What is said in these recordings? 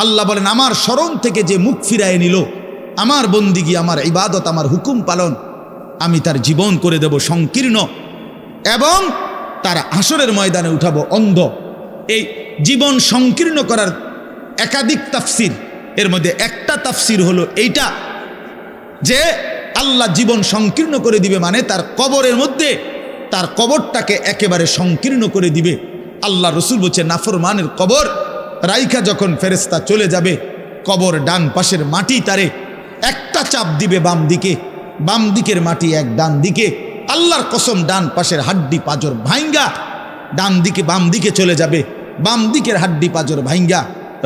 আল্লাহ বলেন আমার শরণ থেকে যে মুখ ফিরায় নিল, আমার বন্দিগি, আমার ইবাদত, আমার হুকুম পালন, আমি তার জীবন করে দেব সংকীর্ণ এবং তার হাসরের ময়দানে উঠাবো অন্ধ। এই জীবন সংকীর্ণ করার একাধিক তাফসির, এর মধ্যে একটা তাফসির হলো এইটা যে আল্লাহ জীবন সংকীর্ণ করে দিবে মানে তার কবরের মধ্যে তার কবরটাকে একেবারে সংকীর্ণ করে দিবে। আল্লাহ রসুল বলছে নাফরমানের কবর রাইখা যখন ফেরেশতা চলে যাবে, কবর ডান পাশের মাটি তারে একটা চাপ দিবে বাম দিকে, বাম দিকের মাটি এক ডান দিকে, আল্লাহর কসম ডান পাশের হাড্ডি পাঁজর ভাইঙ্গা ডান দিকে বাম দিকে চলে যাবে, বাম দিকের হাড্ডি পাঁজর ভাইঙ্গা।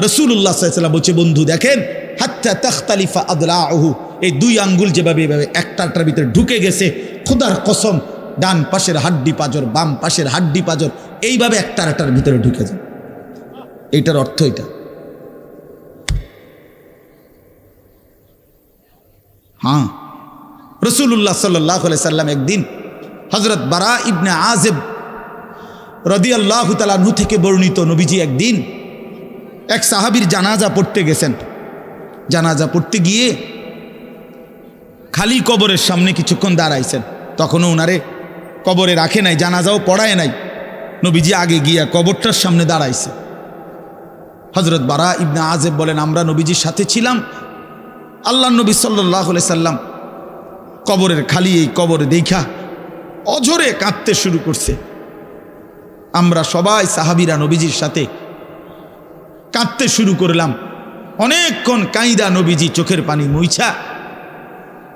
রাসূলুল্লাহ সাল্লাল্লাহু আলাইহি ওয়াসাল্লাম বলছে বন্ধু দেখেন হাত্তা তাখতালিফা আদলাউহু, এই দুই আঙ্গুল যেভাবে এভাবে একটার ভিতরে ঢুকে গেছে, খোদার কসম ডান পাশের হাড্ডি পাঁজর বাম পাশের হাড্ডি পাঁজর এইভাবে একটার ভিতরে ঢুকে যায়। এইটার অর্থ এটা। হ্যাঁ, রাসূলুল্লাহ সাল্লাল্লাহু আলাইহি সাল্লাম একদিন হযরত বারা ইবনে আযিব রাদিয়াল্লাহু তাআলা আনহু থেকে বর্ণিত, নবীজি একদিন এক সাহাবীর জানাজা পড়তে গেছেন। জানাজা পড়তে গিয়ে খালি কবরের সামনে কিছুক্ষণ দাঁড়াইছেন, তখনও ওনারে কবরে রাখে নাই, জানাজাও পড়ায় নাই। নবীজি আগে গিয়া কবরটার সামনে দাঁড়াইছে। হযরত বারা ইবনে আযিব বলেন আমরা নবীজির সাথে ছিলাম, আল্লাহ নবী সাল্লাল্লাহু আলাইহি সাল্লাম কবরের খালি এই কবরে দেখা অঝরে কাঁদতে শুরু করছে। আমরা সবাই সাহাবীরা নবীজির সাথে কাঁদতে শুরু করলাম। অনেকক্ষণ কাইদা নবীজি চোখের পানি মুইছা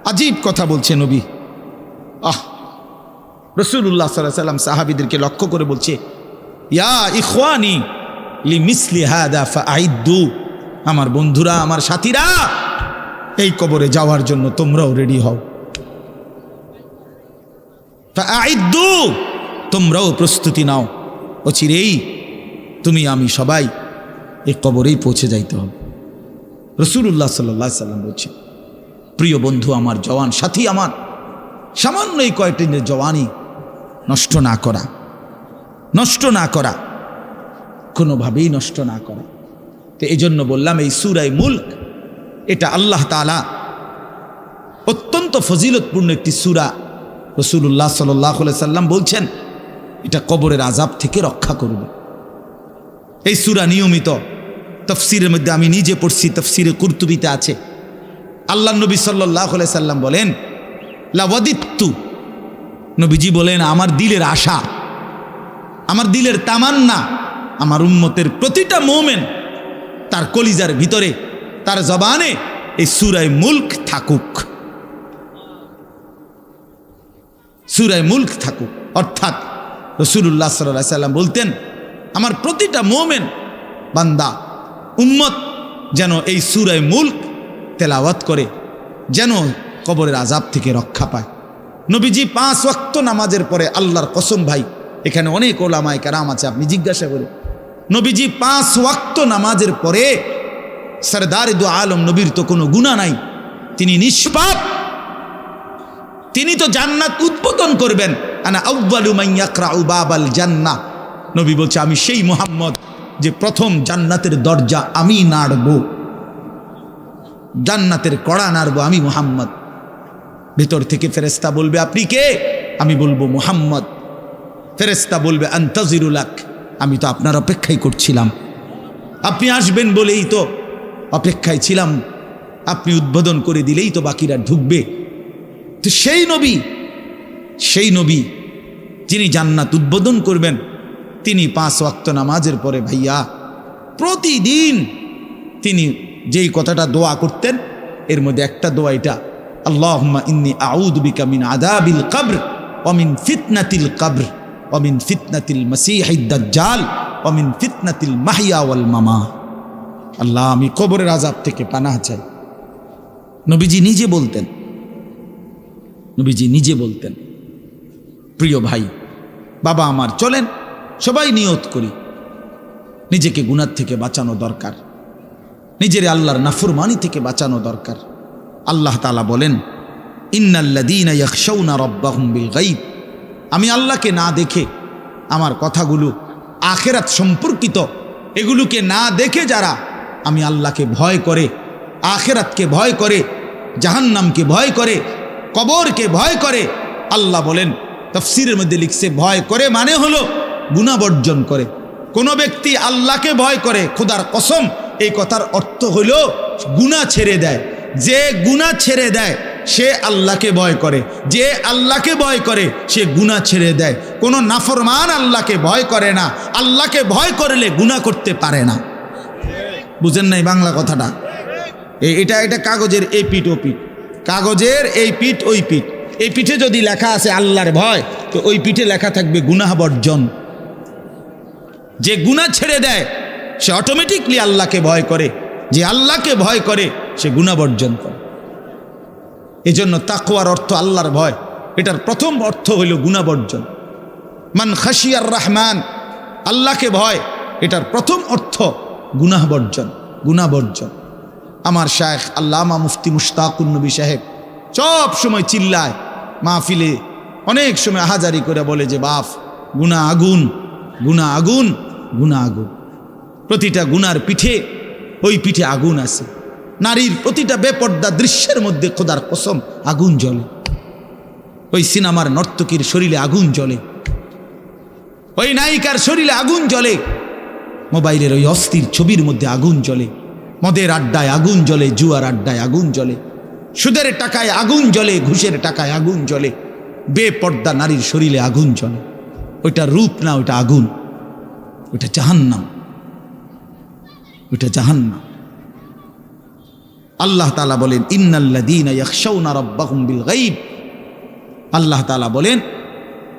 আজীব কথা বলছে নবী। রাসূলুল্লাহ সাল্লাল্লাহু আলাইহি সাল্লাম সাহাবীদেরকে লক্ষ্য করে বলছে ইয়া ইখওয়ানি লিমিসলি হাদা ফাআইদ্দু, আমার বন্ধুরা আমার সাথীরা এই কবরে যাওয়ার জন্য তোমরাও রেডি হও। ফাআইদ্দু, তোমরাও প্রস্তুতি নাও, অচিরেই তুমি আমি সবাই এই কবরেই পৌঁছে যাইতে হবে। রাসূলুল্লাহ সাল্লাল্লাহু আলাইহি সাল্লাম বলছে প্রিয় বন্ধু আমার, জওয়ান সাথী আমার, সামান্য এই কয়েকটি জওয়ানি নষ্ট না করা, নষ্ট না করা, কোনোভাবেই নষ্ট না করা। তো এই জন্য বললাম এই সূরা মুলক এটা আল্লাহ তাআলা অত্যন্ত ফজিলতপূর্ণ একটি সূরা। রাসূলুল্লাহ সাল্লাল্লাহু আলাইহি সাল্লাম বলছেন এটা কবরের আযাব থেকে রক্ষা করবে। এই সূরা নিয়মিত তাফসীরের মধ্যে আমি নিজে পড়ছি, তাফসীরে কুরতুবিতে আছে। আল্লাহ নবী সাল্লাল্লাহু আলাইহি সাল্লাম বলেন লাওয়াদিত্তু, নবীজি বলেন আমার দিলের আশা, আমার দিলের তামান্না, আমার উম্মতের প্রতিটা মুমিন তার কলিজার ভিতরে তার জবানে এই সূরা মুলক থাকুক, সূরা মুলক থাকুক। অর্থাৎ রাসূলুল্লাহ সাল্লাল্লাহু আলাইহি সাল্লাম বলতেন আমার প্রতিটা মুমিন বান্দা উম্মত যেন এই সূরা মুলক তেলাওয়াত করে, যেন কবরের আযাব থেকে রক্ষা পায়। নবীজি 5 ওয়াক্ত নামাজের পরে, আল্লাহর কসম ভাই এখানে অনেক ওলামায়ে কেরাম আছে, আপনি জিজ্ঞাসা করে, নবীজি 5 ওয়াক্ত নামাজের পরে, সরদারে দু আলম নবীর তো কোনো গুনাহ নাই, তিনি নিষ্পাপ, তিনি তো জান্নাত উদ্বোধন করবেন। আনা আউয়ালু মান ইয়াকরাউ বাবাল জান্নাহ, নবী বলছে আমি সেই মুহাম্মদ যে প্রথম জান্নাতের দরজা আমি নাড়ব, জান্নাতের কড়া নাড়ব আমি মুহাম্মদ। ভেতর থেকে ফেরেশতা বলবে আপনি কে? আমি বলবো মুহাম্মদ। ফেরেশতা বলবে আনতাজিরু লাক, আমি তো আপনার অপেক্ষাই করছিলাম, আপনি আসবেন বলেই তো অপেক্ষায় ছিলাম, আপনি উদ্বোধন করে দিলেই তো বাকিরা ঢুকবে। তো সেই নবী যিনি জান্নাত উদ্বোধন করবেন, তিনি 5 ওয়াক্ত নামাজের পরে ভাইয়া প্রতিদিন তিনি যেই কথাটা দোয়া করতেন, এর মধ্যে একটা দোয়া এটা, আল্লাহুম্মা ইন্নী আউযু বিকা মিন আযাবিল কবর ওয়া মিন ফিতনাতিল কবর ওয়া মিন ফিতনাতিল মাসীহিদ দাজ্জাল ওয়া মিন ফিতনাতিল মাহইয়া ওয়াল মামাত। আল্লাহ আমি কবরের আযাব থেকে পানাহ চাই। নবীজি নিজে বলতেন। প্রিয় ভাই বাবা আমার, চলেন সবাই নিয়ত করি, নিজেকে গুনাহ থেকে বাঁচানো দরকার, নিজের আল্লাহর নাফরমানি থেকে বাঁচানো দরকার। আল্লাহ তাআলা বলেন ইন্নাল্লাযীনা ইয়াখশাউনা রাব্বাহুম বিল গায়ব, আমি আল্লাহকে না দেখে, আমার কথাগুলো আখিরাত সম্পর্কিত, এগুলোকে না দেখে যারা আমি আল্লাহকে ভয় করে, আখিরাতকে ভয় করে, জাহান্নামকে ভয় করে, কবরকে ভয় করে। আল্লাহ বলেন, তাফসীরের মধ্যে লিখছে, ভয় করে মানে হলো গুনাহ বর্জন করে। কোনো ব্যক্তি আল্লাহকে ভয় করে, খোদার কসম এই কথার অর্থ হলো গুনাহ ছেড়ে দেয়। যে গুনাহ ছেড়ে দেয় সে আল্লাহকে ভয় করে, যে আল্লাহকে ভয় করে সে গুনাহ ছেড়ে দেয়। কোনো নাফরমান আল্লাহকে ভয় করে না, আল্লাহকে ভয় করলে গুনাহ করতে পারে না। বুঝেন নাই বাংলা কথাটা? এটা কাগজের এই পিঠ ও পিঠ, কাগজের এই পিঠ ওই পিঠ। এই পিঠে যদি লেখা আছে আল্লাহর ভয়, তো ওই পিঠে লেখা থাকবে গুনাহ বর্জন। যে গুনাহ ছেড়ে দেয় সে অটোমেটিকলি আল্লাহকে ভয় করে, যে আল্লাহকে ভয় করে সে গুনাহ বর্জন করে। এজন্য তাকওয়ার অর্থ আল্লাহর ভয়, এটার প্রথম অর্থ হইল গুনাহ বর্জন। মান খাশিয়ার রহমান, আল্লাহকে ভয়, এটার প্রথম অর্থ গুনাহ বর্জন, গুনাহ বর্জন। আমার শায়েখ আল্লামা মুফতি মুশতাকুন নবী সাহেব সব সময় চিল্লায় মাহফিলে, অনেক সময় আহাজারি করে বলে যে বাপ, গুনাহ আগুন, গুনাহ আগুন, গুনাহ আগুন। প্রতিটা গুনার পিঠে ওই পিঠে আগুন আছে। নারীর প্রতিটা বেপর্দা দৃশ্যের মধ্যে খোদার কসম আগুন জ্বলে। ওই সিনেমার নর্তকীর শরীরে আগুন জ্বলে, ওই নায়িকার শরীরে আগুন জ্বলে, মোবাইলের ওই অস্থির ছবির মধ্যে আগুন জ্বলে, মদের আড্ডায় আগুন জ্বলে, জুয়ার আড্ডায় আগুন জ্বলে, সুদের টাকায় আগুন জ্বলে, ঘুষের টাকায় আগুন জ্বলে, বেপর্দা নারীর শরীরে আগুন জ্বলে। ওইটা রূপ না, ওইটা আগুন, ওইটা জাহান্নাম, ওইটা জাহান্নাম। আল্লাহ তাআলা বলেন, ইন্নাল্লাযীনা ইয়াখশাউনা রাব্বাহুম বিল গায়ব। আল্লাহ তাআলা বলেন,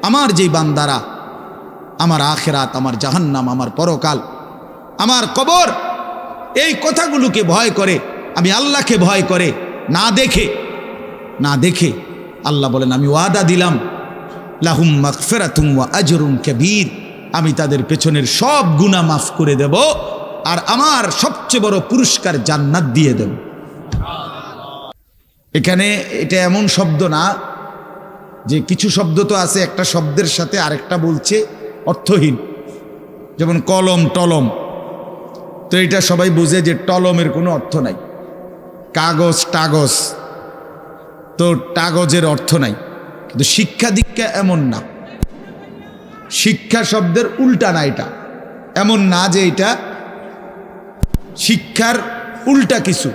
আমার যেই বান্দারা আমার আখিরাত, আমার জাহান্নাম, আমার পরকাল, আমার কবর, এই কথাগুলোকে ভয় করে, আমি আল্লাহকে ভয় করে, না দেখে আল্লাহ বলেন, আমি ওয়াদা দিলাম, লাহুম মাগফিরাতুম ওয়া আজরুন কাবীর, আমি তাদের পেছনের সব গুনাহ মাফ করে দেব, আর আমার সবচেয়ে বড় পুরস্কার জান্নাত দিয়ে দেব। এখানে এটা এমন শব্দ না যে কিছু শব্দ তো আছে একটা শব্দের সাথে আরেকটা বলছে অর্থহীন, যেমন কলম টলম। তো এটা সবাই বুঝে যে টলমের কোনো অর্থ নাই, কাগজ টাগজ, তো কাগজের অর্থ নাই। কিন্তু শিক্ষা দীক্ষা এমন না, শিক্ষা শব্দের উল্টা না, এটা এমন না যে এটা শিক্ষার উল্টা কিছু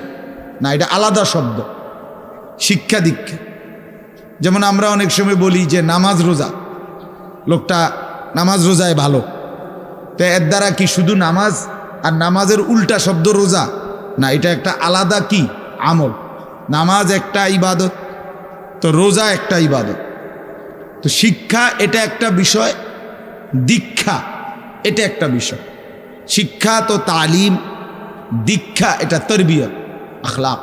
না, এটা আলাদা শব্দ। শিক্ষা দীক্ষা, যেমন আমরা অনেক সময় বলি যে নামাজ রোজা, লোকটা নামাজ রোজায় ভালো, তো এর দ্বারা কি শুধু নামাজ আর নামাজের উল্টা শব্দ রোজা না, এটা একটা আলাদা কি আমল। নামাজ একটা ইবাদত, তো রোজা একটা ইবাদত। তো শিক্ষা এটা একটা বিষয়, দীক্ষা এটা একটা বিষয়। শিক্ষা তো তালিম, দীক্ষা এটা তরবিয়ত, আখলাক।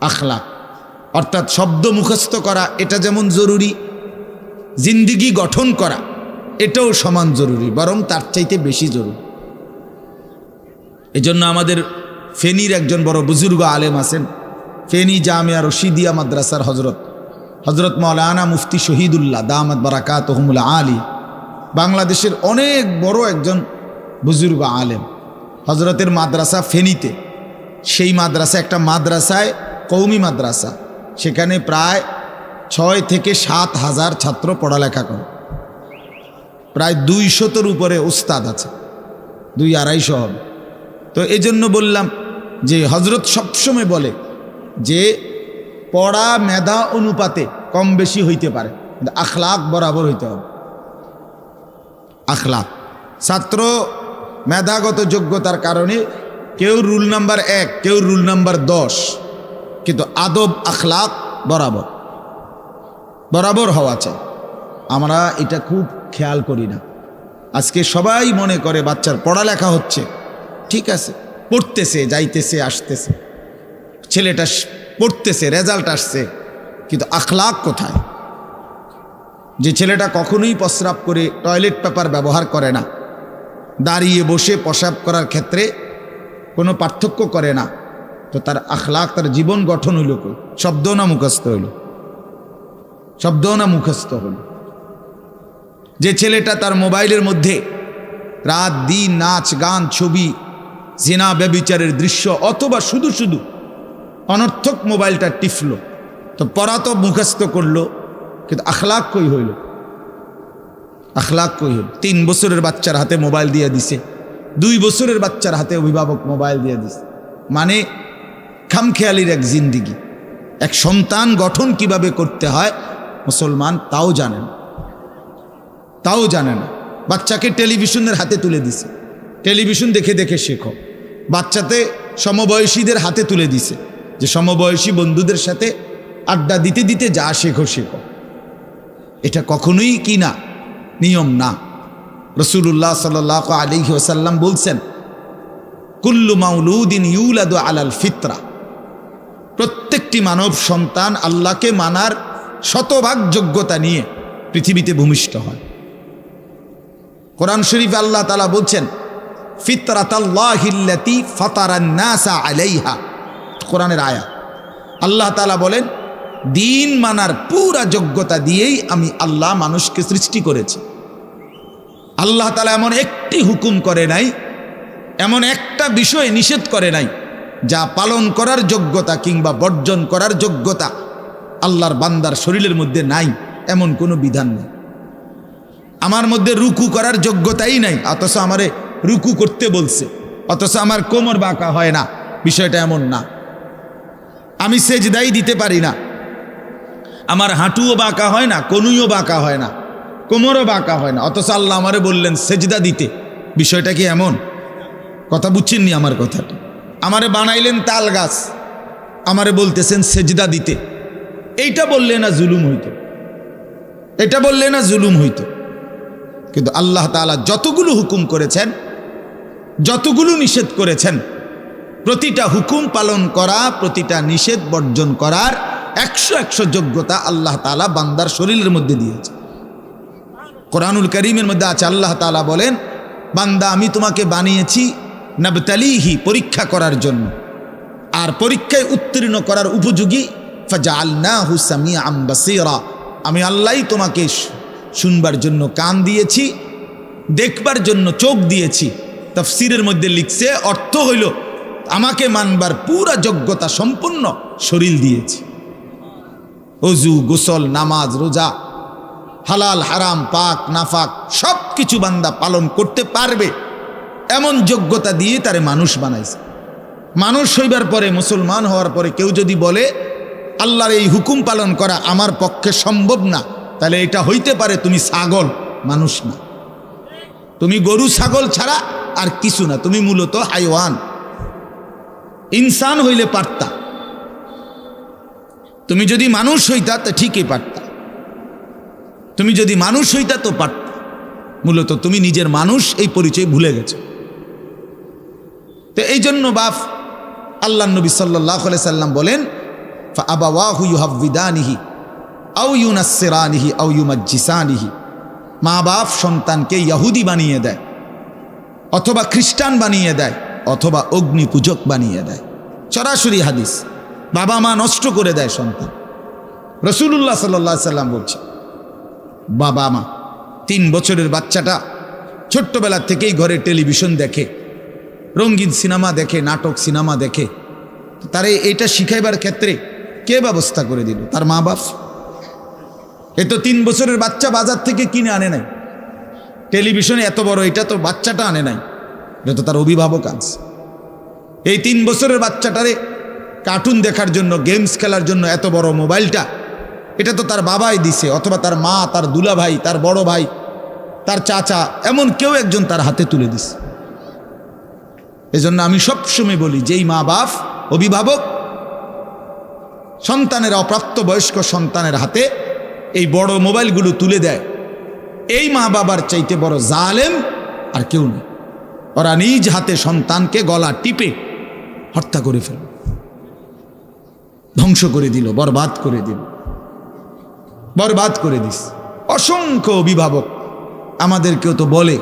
আখলাক অর্থাৎ শব্দ মুখস্থ করা এটা যেমন জরুরি, জিন্দিগি গঠন করা এটাও সমান জরুরি, বরং তার চাইতে বেশি জরুরি। এজন্য আমাদের ফেনীর একজন বড় বুজুর্গ আলেম আছেন, ফেনী জামিয়া রশিদিয়া মাদ্রাসার হজরত মাওলানা মুফতি শহীদুল্লাহ দামাত বারাকাতুহুমুল আলী, বাংলাদেশের অনেক বড় একজন বুজুর্গ আলেম। হজরতের মাদ্রাসা ফেনীতে, সেই মাদ্রাসা একটা মাদ্রাসায় কওমি মাদ্রাসা, সেখানে প্রায় 6 থেকে 7 হাজার ছাত্র পড়ালেখা করে, প্রায় 200-র উপরে উস্তাদ আছে, 200-250 হবে। তো এই জন্য বললাম যে হজরত সবসময় বলে যে পড়া মেধা অনুপাতে কম বেশি হইতে পারে, কিন্তু আখলাক বরাবর হইতে হবে। আখলাক, ছাত্র মেধাগত যোগ্যতার কারণে কেউ রুল নাম্বার 1, কেউ রুল নাম্বার 10, কিন্তু আদব আখলাক বরাবর বরাবর হওয়া চাই। আমরা এটা খুব খেয়াল করি না। আজকে সবাই মনে করে বাচ্চার পড়ালেখা হচ্ছে, ঠিক আছে, পড়তেছে, যাইতেছে, আসতেছে, ছেলেটা পড়তেছে, রেজাল্ট আসছে, কিন্তু আখলাক কোথায়? যে ছেলেটা কখনোই প্রস্রাব করে টয়লেট পেপার ব্যবহার করে না, দাঁড়িয়ে বসে প্রস্রাব করার ক্ষেত্রে কোনো পার্থক্য করে না, তো তার আখলাক, তার জীবন গঠন হইল কই? শব্দও না মুখস্থ হইল, শব্দও না মুখস্থ হইল। যে ছেলেটা তার মোবাইলের মধ্যে রাত দিন নাচ গান ছবি জিনা ব্যভিচারের দৃশ্য, অথবা শুধু শুধু অনর্থক মোবাইলটা টিপল, তো পড়া তো মুখস্থ করলো, কিন্তু আখলাক কই হইল? আখলাক কই হইল? 3 বছরের বাচ্চার হাতে মোবাইল দিয়ে দিছে, 2 বছরের বাচ্চার হাতে অভিভাবক মোবাইল দিয়ে দিছে। মানে খামখেয়ালির এক জিন্দিগি। এক সন্তান গঠন কিভাবে করতে হয় মুসলমান তাও জানেন, তাও জানে না। বাচ্চাকে টেলিভিশনের হাতে তুলে দিছে, টেলিভিশন দেখে দেখে শেখো। বাচ্চাতে সমবয়সীদের হাতে তুলে দিছে, যে সমবয়সী বন্ধুদের সাথে আড্ডা দিতে দিতে যা শেখো শেখো। এটা কখনোই কি না, নিয়ম না। রাসূলুল্লাহ সাল্লাল্লাহু আলাইহি ওয়াসাল্লাম বলছেন, কুল্লু মাউলুদিন ইউলাদু আলাল ফিতরা, প্রত্যেকটি মানব সন্তান আল্লাহকে মানার শতভাগ যোগ্যতা নিয়ে পৃথিবীতে ভূমিষ্ঠ হয়। কোরআন শরীফে আল্লাহ তাআলা বলছেন, ফিতরাতাল্লাহিল্লাতী ফাতারান নাসা আলাইহা, কোরআনের আয়াত। আল্লাহ তাআলা বলেন, দিন মানার পুরা যোগ্যতা দিয়েই আমি আল্লাহ মানুষকে সৃষ্টি করেছি। আল্লাহ তাআলা এমন একটি হুকুম করে নাই, এমন একটা বিষয় নিষেধ করে নাই যা পালন করার যোগ্যতা কিংবা বর্জন করার যোগ্যতা আল্লাহর বান্দার শরীরের মধ্যে নাই, এমন কোনো বিধান নেই। আমার মধ্যে রুকু করার যোগ্যতাই নাই, অথচ আমারে রুকু করতে বলছে, অথচ আমার কোমর বাঁকা হয় না, বিষয়টা এমন না। আমি সেজদাই দিতে পারি না, আমার হাঁটুও বাঁকা হয় না, কনুইও বাঁকা হয় না, কোমরও বাঁকা হয় না, অথচ আল্লাহ আমারে বললেন সেজদা দিতে। বিষয়টা কি এমন? কথা বুঝছেননি আমার কথাটা? আমারে বানাইলেন তাল গাছ, আমারে বলতেছেন সেজদা দিতে। এইটা বললে না জুলুম হইতো? এটা বললে না জুলুম হইতো? কিন্তু আল্লাহ তাআলা যতগুলো হুকুম করেছেন, যতগুলো নিষেধ করেছেন, প্রতিটা হুকুম পালন করা, প্রতিটা নিষেধ বর্জন করার 100 যোগ্যতা আল্লাহ তাআলা বান্দার শরীরের মধ্যে দিয়েছে। কোরআনুল কারীমের মধ্যে আছে, আল্লাহ তাআলা বলেন, বান্দা আমি তোমাকে বানিয়েছি নাবতালিহি, পরীক্ষা করার জন্য, আর পরীক্ষায় উত্তীর্ণ করার উপযোগী। ফাজআলনাহু সামিআন বাসীরা, আমি আল্লাহই তোমাকে শুনবার জন্য কান দিয়েছি, দেখবার জন্য চোখ দিয়েছি। তাফসীরের মধ্যে লিখছে, অর্থ হইল আমাকে মানবার পুরা যোগ্যতা সম্পূর্ণ শরীর দিয়েছি। ওযু, গোসল, নামাজ, রোজা, হালাল হারাম, পাক নাফাক সব কিছু বান্দা পালন করতে পারবে এমন যোগ্যতা দিয়ে তারে মানুষ বানাইছে। মানুষ হইবার পরে, মুসলমান হওয়ার পরে কেউ যদি বলে আল্লাহর এই হুকুম পালন করা আমার পক্ষে সম্ভব না, তাহলে এটা হইতে পারে তুমি ছাগল, মানুষ না। তুমি গরু ছাগল ছাড়া আর কিছু না, তুমি মূলত হাইওয়ান। ইনসান হইলে পারতা, তুমি যদি মানুষ হইতা তো ঠিকই পারতা, তুমি যদি মানুষ হইতা তো পারতা। মূলত তুমি নিজের মানুষ এই পরিচয় ভুলে গেছো। তো এই জন্য বাপ আল্লাহ নবী সাল্লাল্লাহু আলাইহি সাল্লাম বলেন, ফাআবাওয়াহু ইউহাব্বিদানিহি আও ইউনাসসিরানিহি আও ইউমাজ্জিসানিহি, মা বাপ সন্তানকে ইহুদি বানিয়ে দেয়, অথবা খ্রিস্টান বানিয়ে দেয়, অথবা অগ্নি পূজক বানিয়ে দেয়। সরাসরি হাদিস, বাবা মা নষ্ট করে দেয় সন্তান। রাসূলুল্লাহ সাল্লাল্লাহু আলাইহি সাল্লাম বলছে, বাবা মা 3 বছরের বাচ্চাটা ছোট্টবেলা থেকেই ঘরে টেলিভিশন দেখে, রঙিন সিনেমা দেখে, নাটক সিনেমা দেখে, তারে এটা শিখাইবার ক্ষেত্রে কে ব্যবস্থা করে দিল? তার মা বাপ। এ তো 3 বছরের বাচ্চা বাজার থেকে কিনে আনে নাই, টেলিভিশনে এত বড় এটা তো বাচ্চাটা আনে নাই, এটা তো তার অভিভাবক আনছে। এই 3 বছরের বাচ্চাটারে কার্টুন দেখার জন্য, গেমস খেলার জন্য এত বড় মোবাইলটা, এটা তো তার বাবাই দিছে, অথবা তার মা, তার দুলা ভাই, তার বড় ভাই, তার চাচা, এমন কেউ একজন তার হাতে তুলে দিছে। এজন্য আমি সবসময় বলি, যেই মা বাপ, অভিভাবক সন্তানের, অপ্রাপ্তবয়স্ক সন্তানের হাতে এই বড় মোবাইলগুলো তুলে দেয়, এই মা বাবার চাইতে বড় জালেম আর কেউ নেই। ওরা নিজ হাতে সন্তানকে গলা টিপে হত্যা করে ফেল, ধ্বংস করে দিল, বরবাদ করে দিল, বরবাদ করে দিস। অসংখ্য অভিভাবক আমাদেরকেও তো বলে,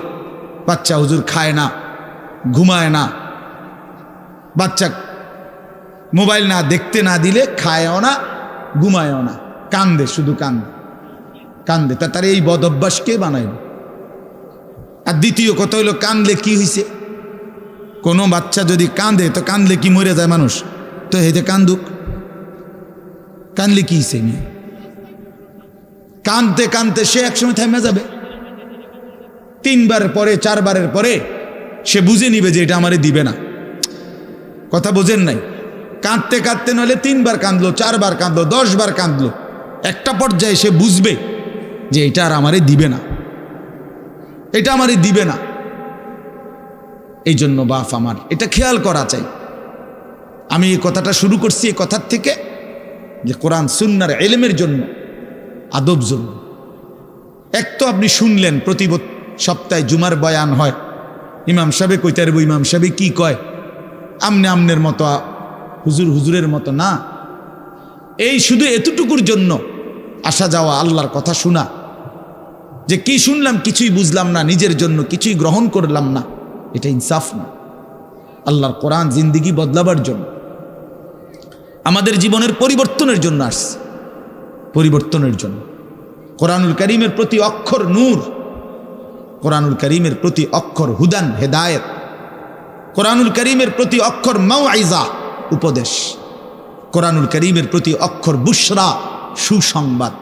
বাচ্চা হুজুর খায় না, ঘুমায় না, বাচ্চা মোবাইল না দেখতে না দিলে খায়ও না, ঘুমায়ও না, কান্দে, শুধু কান্দে কান্দে। তার এই বদ অভ্যাস কে বানাইল? আর দ্বিতীয় কথা হইল, কান্দলে কি হয়েছে? কোনো বাচ্চা যদি কাঁদে তো কাঁদলে কি মরে যায় মানুষ? তো হেতে কান্দুক, কাঁদলে কি সে নিয়ে কাঁদতে কাঁদতে সে একসময় থেমে যাবে। 3 বার পরে 4 বারের পরে সে বুঝে নিবে যে এটা আমারে দিবে না। কথা বোঝেন নাই? কাঁদতে কাঁদতে নইলে 3 বার কাঁদলো, 4 বার কাঁদলো, 10 বার কাঁদলো, একটা পর্যায়ে সে বুঝবে যে এটা আর আমারে দিবে না, এটা আমারে দিবে না। এই জন্য বাপ আমার এটা খেয়াল করা চাই। আমি এই কথাটা শুরু করছি এই কথার থেকে যে কোরআন সুন্নাহর ইলমের জন্য আদব জরুরি। এক তো আপনি শুনলেন প্রতি সপ্তাহে জুমার বয়ান হয়, ইমাম সাহেব কইতে পারবো ইমাম সাহেব কি কয়, আমনে আমনের মতো হুজুর হুজুরের মতো না। এই শুধু এতটুকুর জন্য আসা যাওয়া, আল্লাহর কথা শোনা, যে কি শুনলাম কিছুই বুঝলাম না, নিজের জন্য কিছুই গ্রহণ করলাম না, এটা ইনসাফ না। আল্লাহর কোরআন জিন্দিগি বদলাবার জন্য, আমাদের জীবনের পরিবর্তনের জন্য আসছে, পরিবর্তনের জন্য। কোরআনুল কারীমের প্রতি অক্ষর নূর, কোরআনুল কারীমের প্রতি অক্ষর হুদান হেদায়েত, কোরআনুল কারীমের প্রতি অক্ষর মাউইজা উপদেশ, কোরআনুল কারীমের প্রতি অক্ষর বুশরা সুসংবাদ,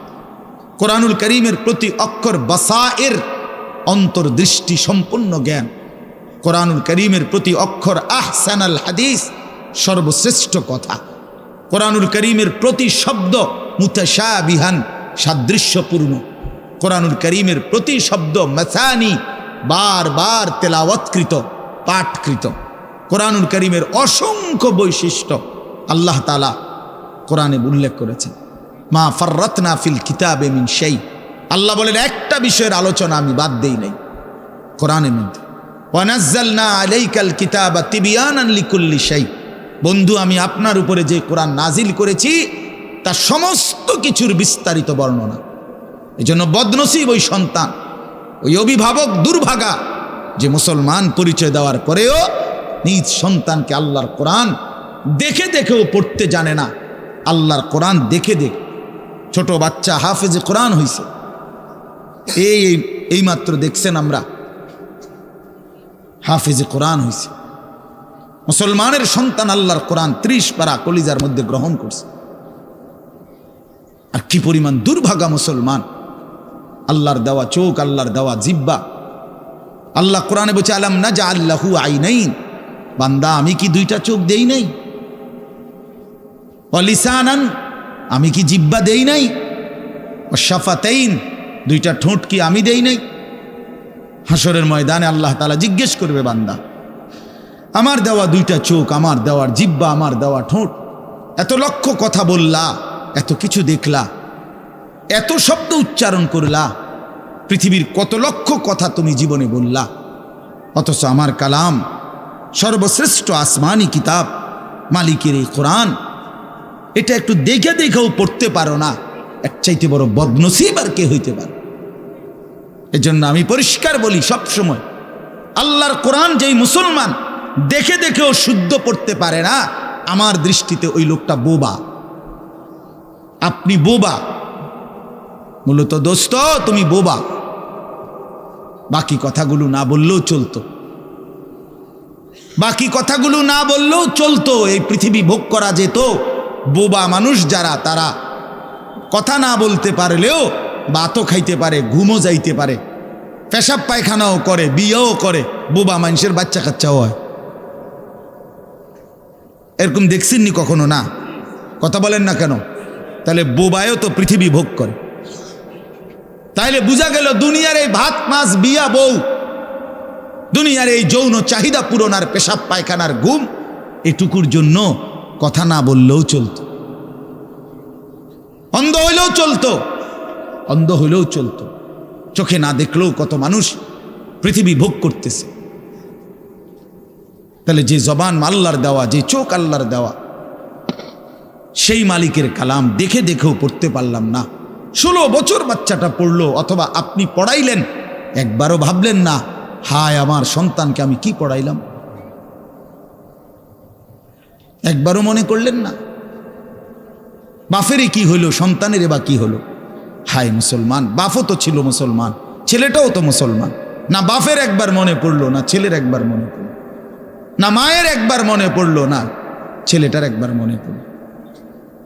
কোরআনুল কারীমের প্রতি অক্ষর বাসায়ের অন্তর্দৃষ্টি সম্পন্ন জ্ঞান, কোরআনুল কারীমের প্রতি অক্ষর আহসানাল হাদিস সর্বশ্রেষ্ঠ কথা, কোরআনুল কারীমের প্রতি শব্দ মুতাশাবিহান সাদৃশ্যপূর্ণ, কোরআনুল কারীমের প্রতি শব্দ মাসানি বারবার তেলাওয়াতকৃত পাঠকৃত। কোরআনুল কারীমের অসংখ্য বৈশিষ্ট্য আল্লাহ তাআলা কোরআনে উল্লেখ করেছেন। মা ফাররাতনা ফিল কিতাবে মিন শাই, আল্লাহ বলেন একটা বিষয়ের আলোচনা আমি বাদ দেই নাই কোরআনের মধ্যে। ওয়া নাযালনা আলাইকাল কিতাবা তিবয়ানান লিকুল্লি শাই, বন্ধু আমি আপনার উপরে যে কোরআন নাজিল করেছি তার সমস্ত কিছুর বিস্তারিত বর্ণনা। এই জন্য বদনসিব ওই সন্তান, ওই অভিভাবক দুর্ভাগা যে মুসলমান পরিচয় দেওয়ার পরেও নিজ সন্তানকে আল্লাহর কোরআন দেখে দেখেও পড়তে জানে না। আল্লাহর কোরআন দেখে দেখে ছোট বাচ্চা হাফেজে কোরআন হইছে, এই মাত্র দেখছেন আমরা হাফেজে কোরআন হইছে। মুসলমানের সন্তান আল্লাহর কোরআন 30 পারা কলিজার মধ্যে গ্রহণ করছে। আর কি পরিমাণ দুর্ভাগা মুসলমান! আল্লাহর দেওয়া চোখ, আল্লাহর দেওয়া জিব্বা। আল্লাহ কোরআনে বলছে আলাম নাজআল লাহু আইনাইন, বান্দা আমি কি 2টা চোখ দেই নাই? ওয়া লিসানান, আমি কি জিব্বা দেই নাই? ওয়া শাফাতাইন, 2টা ঠোঁট কি আমি দেই নাই? হাসরের ময়দানে আল্লাহ তাআলা জিজ্ঞেস করবে বান্দা আমার দেওয়া 2টা চোখ, আমার দেওয়ার জিব্বা, আমার দেওয়া ঠোঁট, এত লক্ষ কথা বললা, এত কিছু দেখলা, এত শব্দ উচ্চারণ করলা, পৃথিবীর কত লক্ষ কথা তুমি জীবনে বললা, অথচ আমার কালাম সর্বশ্রেষ্ঠ আসমানি কিতাব মালিকের এই কোরআন, এটা একটু দেখে দেখেও পড়তে পারো না, এর চাইতে বড় বদনসিব আর কে হইতে পারে? এজন্য আমি পরিষ্কার বলি সবসময়, আল্লাহর কোরআন যেই মুসলমান দেখে দেখেও শুদ্ধ পড়তে পারে না, আমার দৃষ্টিতে ওই লোকটা বোবা। আপনি বোবা, মূলত দোস্ত তুমি বোবা। বাকি কথাগুলো না বললেও চলতো, বাকি কথাগুলো না বললেও চলতো, এই পৃথিবী ভোগ করা যেত। বোবা মানুষ যারা, তারা কথা না বলতে পারলেও ভাতও খাইতে পারে, ঘুমও যাইতে পারে, পেশাব পায়খানাও করে, বিয়েও করে, বোবা মানুষের বাচ্চা কাচ্চাও হয়। এরকম দেখছেননি কখনো? না, কথা বলেন না কেন? তাহলে বোবায়ও তো পৃথিবী ভোগ করে। তাইলে বোঝা গেল দুনিয়ার এই ভাত মাছ বিয়া বউ, দুনিয়ার এই যৌন চাহিদা পূরণ আর পেশাব পায়খানার ঘুম, এটুকুর জন্য কথা না বললেও চলতো, অন্ধ হইলেও চলতো, অন্ধ হইলেও চলতো, চোখে না দেখলেও কত মানুষ পৃথিবী ভোগ করতেছে। তাহলে যে জবান আল্লাহর দেওয়া, যে চোখ আল্লাহর দেওয়া, সেই মালিকের কালাম দেখে দেখেও পড়তে পারলাম না। 16 বছর বাচ্চাটা পড়লো, অথবা আপনি পড়াইলেন, একবারও ভাবলেন না হায় আমার সন্তানকে আমি কি পড়াইলাম? একবারও মনে করলেন না বাফেরই কি হইল, সন্তানের বা কি হলো? হায় মুসলমান, বাপও তো ছিল মুসলমান, ছেলেটাও তো মুসলমান, না বাপের একবার মনে পড়লো, না ছেলের একবার মনে পড়লো। না মায়ের একবার মনে পড়লো, না ছেলেটার একবার মনে পড়ল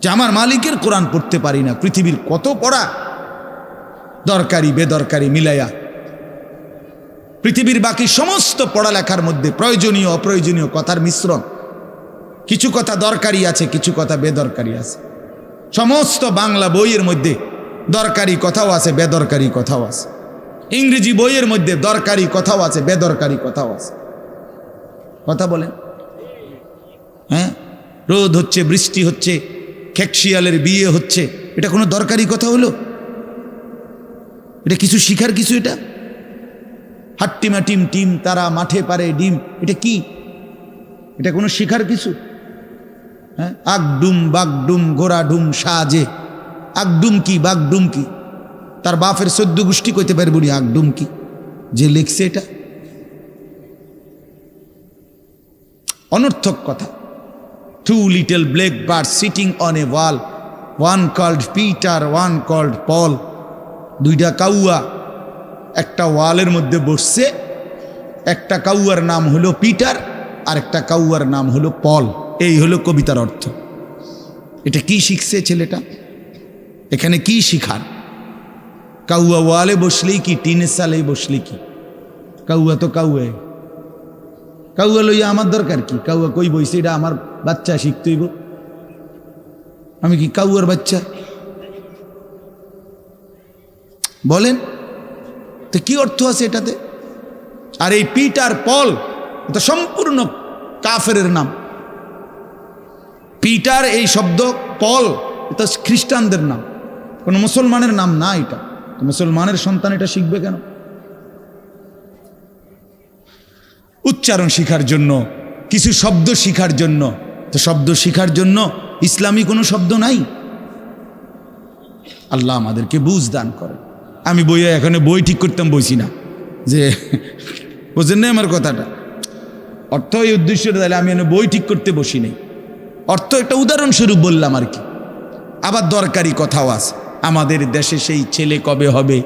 যে আমার মালিকের কোরআন পড়তে পারি না। পৃথিবীর কত পড়া, দরকারি বেদরকারি মিলাইয়া পৃথিবীর বাকি সমস্ত পড়ালেখার মধ্যে প্রয়োজনীয় অপ্রয়োজনীয় কথার মিশ্রণ। কিছু কথা দরকারি আছে, কিছু কথা বেদরকারি আছে। সমস্ত বাংলা বইয়ের মধ্যে দরকারি কথাও আছে, বেদরকারি কথাও আছে। ইংরেজি বইয়ের মধ্যে দরকারি কথাও আছে, বেদরকারি কথাও আছে। কথা বলেন? হ্যাঁ, রোদ হচ্ছে, বৃষ্টি হচ্ছে, খেকশিয়ালের বিয়ে হচ্ছে, এটা কোনো দরকারি কথা হলো? এটা কিছু শিখার কিছু? এটা হাট্টিমা টিম টিম তারা মাঠে পারে ডিম, এটা কি? এটা কোনো শিখার কিছু? হ্যাঁ, আগডুম বাগডুম গোড়াডুম সাজে, আগডুম কি বাগডুম কি? তার বাপের 14 গোষ্ঠী কইতে পারবো নি আগডুম কি যে লিখছে এটা? অনর্থক কথা। 2 little black birds sitting on a wall, one called Peter, one called Paul. 2টা কাউয়া একটা ওয়ালের মধ্যে বসছে, একটা কাউয়ার নাম হলো পিটার আর একটা কাউয়ার নাম হলো পল। এই হলো কবিতার অর্থ। এটা কি শিখছে ছেলেটা? এখানে কি শিখার? কাউয়া ওয়ালে বসলেই কি, টিনের সালেই বসলে কি? কাউয়া তো কাউয়া, কাউয়া লইয়া আমার দরকার কি? কাউয়া কই বইছে, এটা আমার বাচ্চা শিখতেইব। আমি কি কাউয়ার বাচ্চা? বলেন তো কি অর্থ আছে এটাতে? আর এই পিটার পল এটা সম্পূর্ণ কাফেরের নাম। পিটার এই শব্দ, পল এটা খ্রিস্টানদের নাম, কোনো মুসলমানের নাম না। এটা তো মুসলমানের সন্তান এটা শিখবে কেন? উচ্চারণ শিখার জন্য, কিছু শব্দ শিখার জন্য। তো শব্দ শিখার জন্য ইসলামী কোনো শব্দ নাই। আল্লাহ আমাদেরকে বুঝ দান করে। আমি বইয়ে এখানে বই ঠিক করতাম বসি না, যে বোঝেন না আমার কথাটা? অর্থ এই উদ্দেশ্যটা তাহলে আমি এখানে বই ঠিক করতে বসি নাই। অর্থ একটা উদাহরণস্বরূপ বললাম আর কি। আবার দরকারি কথাও আছে। আমাদের দেশে সেই ছেলে কবে হবে,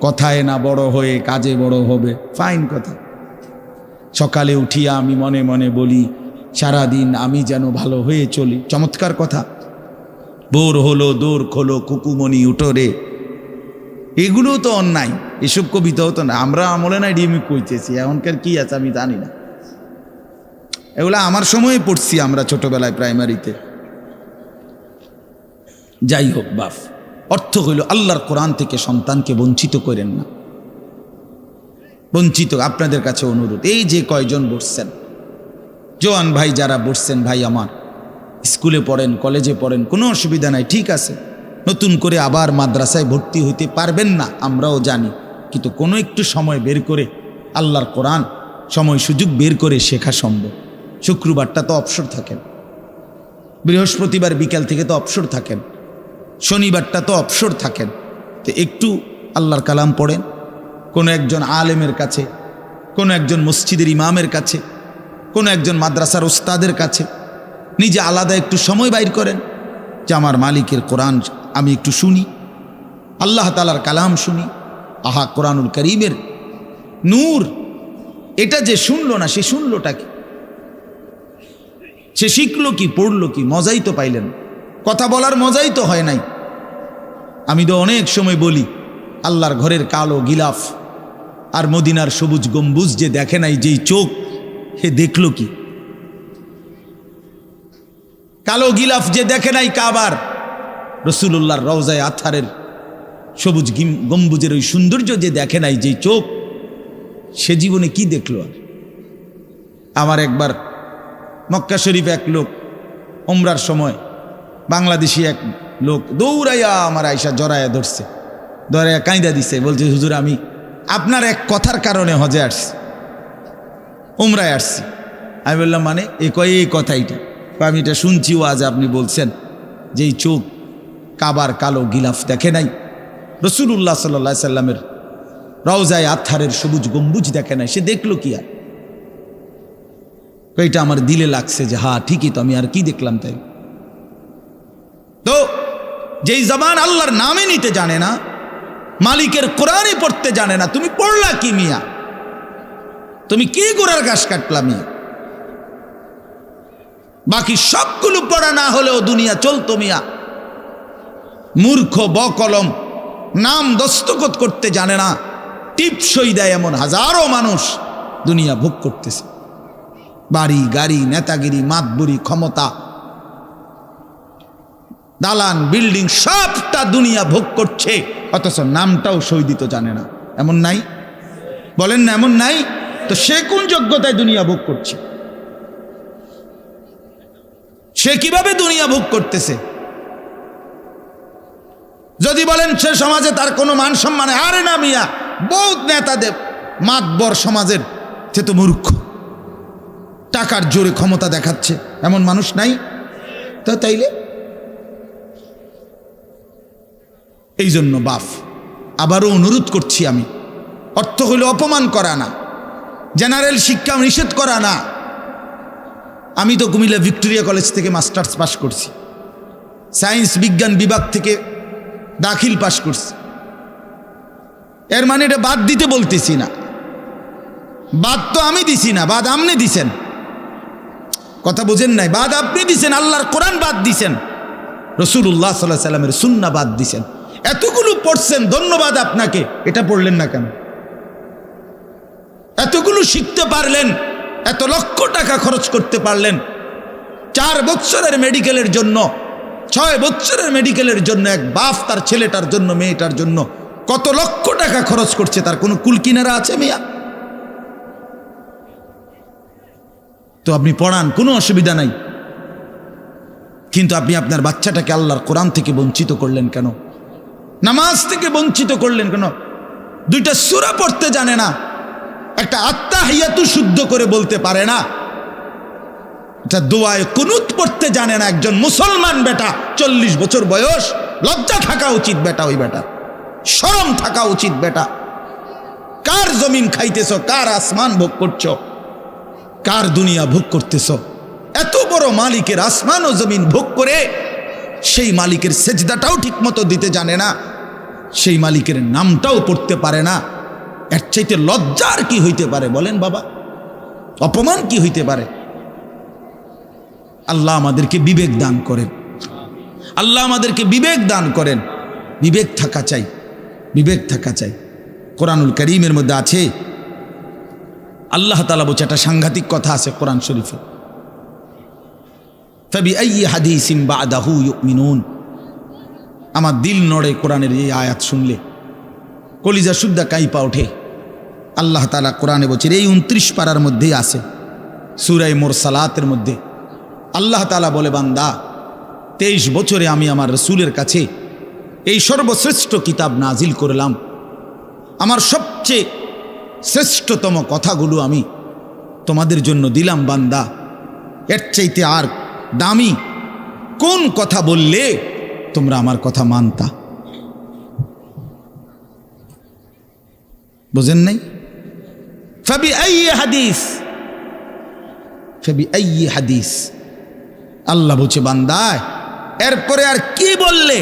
কথায় না বড় হয়ে কাজে বড় হবে, ফাইন কথা। সকালে উঠিয়া আমি মনে মনে বলি, সারাদিন আমি যেন ভালো হয়ে চলি, চমৎকার কথা। বোর হলো দৌড় খোলো কুকুমনি উঠোরে, এগুলো তো অন্যায়। এসব কবিতাও তো না, আমরা আমলে নাই ডিএমই কইতেছি। এখনকার কি আছে আমি জানি না, এগুলো আমার সময়ে পড়ছি আমরা ছোটবেলায় প্রাইমারিতে। যাই হোক বাপ, অর্থ হইল আল্লাহর কোরআন থেকে সন্তানকে বঞ্চিত করেন না। বঞ্চিত আপনাদের কাছে অনুরোধ, এই যে কয়জন বসছেন, জোয়ান ভাই যারা বসছেন, ভাই আমার স্কুলে পড়েন, কলেজে পড়েন, কোনো অসুবিধা নাই, ঠিক আছে। নতুন করে আবার মাদ্রাসায় ভর্তি হইতে পারবেন না, আমরাও জানি, কিন্তু কোনো একটু সময় বের করে আল্লাহর কোরআন সময় সুযোগ বের করে শেখা সম্ভব। শুক্রবারটা তো অবসর থাকেন, বৃহস্পতিবার বিকেল থেকে তো অবসর থাকেন, শনিবারটা তো অবসর থাকেন। তো একটু আল্লাহর কালাম পড়েন, কোনো একজন আলেমের কাছে, কোনো একজন মসজিদের ইমামের কাছে, কোনো একজন মাদ্রাসার ওস্তাদের কাছে নিজে আলাদা একটু সময় বাইর করেন যে আমার মালিকের কোরআন আমি একটু শুনি, আল্লাহ তাআলার কালাম শুনি। আহা, কোরআনুল কারীমের নূর, এটা যে শুনলো না সে শুনলোটা কি? সে শিখলো কি, পড়লো কি? মজাই তো পাইলেন, কথা বলার মজাই তো হয় নাই। আমি তো অনেক সময় বলি, আল্লাহর ঘরের কালো গিলাফ আর মদিনার সবুজ গম্বুজ যে দেখে নাই, যেই চোখ, হে দেখলো কি? কালো গিলাফ যে দেখে নাই কাবার, রাসূলুল্লাহর রওজায়ে আতহারের সবুজ গম্বুজের ওই সৌন্দর্য যে দেখে নাই, যেই চোখ, সে জীবনে কি দেখলো? আর আমার একবার মক্কা শরীফ এক লোক উমরার সময়, বাংলাদেশি এক লোক দৌড়াইয়া আমার আয়সা জড়াইয়া ধরছে, ধরাইয়া কাঁদা দিছে, বলছে হুজুর আমি আপনার এক কথার কারণে হজে আসছি, উমরায় আসছি। আমি বললাম মানে? এই কথাইটা আমি এটা শুনছি, ও আজ আপনি বলছেন যেই চোখ কাবার কালো গিলাফ দেখে নাই, রাসূলুল্লাহ সাল্লাল্লাহু আলাইহি সাল্লামের রওজায়ে আতহারের সবুজ গম্বুজ দেখে নাই, সে দেখলো কি? আর এটা আমার দিলে লাগছে যে হ্যাঁ ঠিকই তো, আমি আর কি দেখলাম? তাই তো যেই জবান আল্লাহর নামে নিতে জানে না, মালিকের কোরআনে পড়তে জানে না, তুমি পড়লা কি মিয়া? তুমি কি গোড়ার ঘাস কাটলা মিয়া? বাকি সবগুলো পড়া না হলেও দুনিয়া চলতো মিয়া। মূর্খ বকলম, নাম দস্তখত করতে জানে না, টিপসই দেয় এমন হাজারো মানুষ দুনিয়া ভোগ করতেছে। বাড়ি গাড়ি, নেতাগিরি, মাতবুরি, ক্ষমতা, দালান বিল্ডিং সবটা দুনিয়া ভোগ করছে, অথচ নামটাও সই দিতে জানে না। এমন নাই? বলেন না এমন নাই? তো সে কোন যোগ্যতায় দুনিয়া ভোগ করছে? সে কিভাবে দুনিয়া ভোগ করতেছে? যদি বলেন সে সমাজে তার কোনো মান সম্মান, আরে না মিয়া, বহুত নেতাদের মাতবর সমাজের, সে তো মূর্খ, টাকার জোরে ক্ষমতা দেখাচ্ছে, এমন মানুষ নাই? তো তাইলে এই জন্য বাপ আবারও অনুরোধ করছি আমি, অর্থ হইল অপমান করা না, জেনারেল শিক্ষা নিষেধ করা না। আমি তো কুমিল্লা ভিক্টোরিয়া কলেজ থেকে মাস্টার্স পাস করছি, সায়েন্স বিজ্ঞান বিভাগ থেকে দাখিল পাস করছি। এর মানে এটা বাদ দিতে বলতেছি না, বাদ তো আমি দিছি না, বাদ আপনি দিছেন। কথা বুঝেন নাই? বাদ আপনি দিছেন, আল্লাহর কোরআন বাদ দিছেন, রাসূলুল্লাহ সাল্লাল্লাহু আলাইহি সাল্লামের সুন্নাহ বাদ দিছেন। এতগুলো পড়ছেন, ধন্যবাদ আপনাকে। এটা পড়লেন না কেন? এতগুলো শিখতে পারলেন, এত লক্ষ টাকা খরচ করতে পারলেন, 4 বছরের মেডিকেলের জন্য, 6 বছরের মেডিকেলের জন্য এক বাপ তার ছেলেটার জন্য, মেয়েটার জন্য কত লক্ষ টাকা খরচ করছে, তার কোনো কুল কিনারা আছে মিয়া? তো আপনি পড়ান, কোনো অসুবিধা নাই, কিন্তু আপনি আপনার বাচ্চাটাকে আল্লাহর কোরআন থেকে বঞ্চিত করলেন কেন? নামাজ থেকে বঞ্চিত করলেন কেন? 2টা সূরা পড়তে জানে না, একটা আত্তাহিয়াতু শুদ্ধ করে বলতে পারে না, এটা দোয়ায়ে কুনুত পড়তে জানে না। একজন মুসলমান বেটা, 40 বছর বয়স, লজ্জা থাকা উচিত বেটা, ওই বেটা শরম থাকা উচিত বেটা। কার জমিন খাইতেছ, কার আসমান ভোগ করছো, কার দুনিয়া ভোগ করতেছ? এত বড় মালিকের আসমান ও জমিন ভোগ করে সেই মালিকের সেজদাটাও ঠিক মতো দিতে জানে না, সেই মালিকের নামটাও পড়তে পারে না। এর চাইতে লজ্জার কি হইতে পারে বলেন বাবা? অপমান কি হইতে পারে? আল্লাহ আমাদেরকে বিবেক দান করেন, আল্লাহ আমাদেরকে বিবেক দান করেন। বিবেক থাকা চাই, বিবেক থাকা চাই। কোরআনুল কারীমের মধ্যে আছে, আল্লাহ তাআলা বলছে, একটা সাংঘাতিক কথা আছে কোরআন শরীফে, ফাবিআইয়ি হাদিসিন বা'দাহু ইউমিনুন। আমার দিল নড়ে কোরআনের এই আয়াত শুনলে, কলিজা শুদ্ধা কাইপা ওঠে। আল্লাহ তাআলা কোরআনে বলছে, এই 29 পারার মধ্যেই আছে, সূরা মুরসালাতের মধ্যে আল্লাহ তাআলা বলে, বান্দা 23 বছরে আমি আমার রাসূলের কাছে এই সর্বশ্রেষ্ঠ কিতাব নাজিল করলাম, আমার সবচেয়ে শ্রেষ্ঠতম কথাগুলো আমি তোমাদের জন্য দিলাম। বান্দা, এর চাইতে আর দামি কোন কথা বললে তোমরা আমার কথা মানতা? বুঝেন নাই? ফাবিআইয়ি হাদিস, ফাবিআইয়ি হাদিস। আল্লাহ বলছে, বান্দা এরপরে আর কি বললে,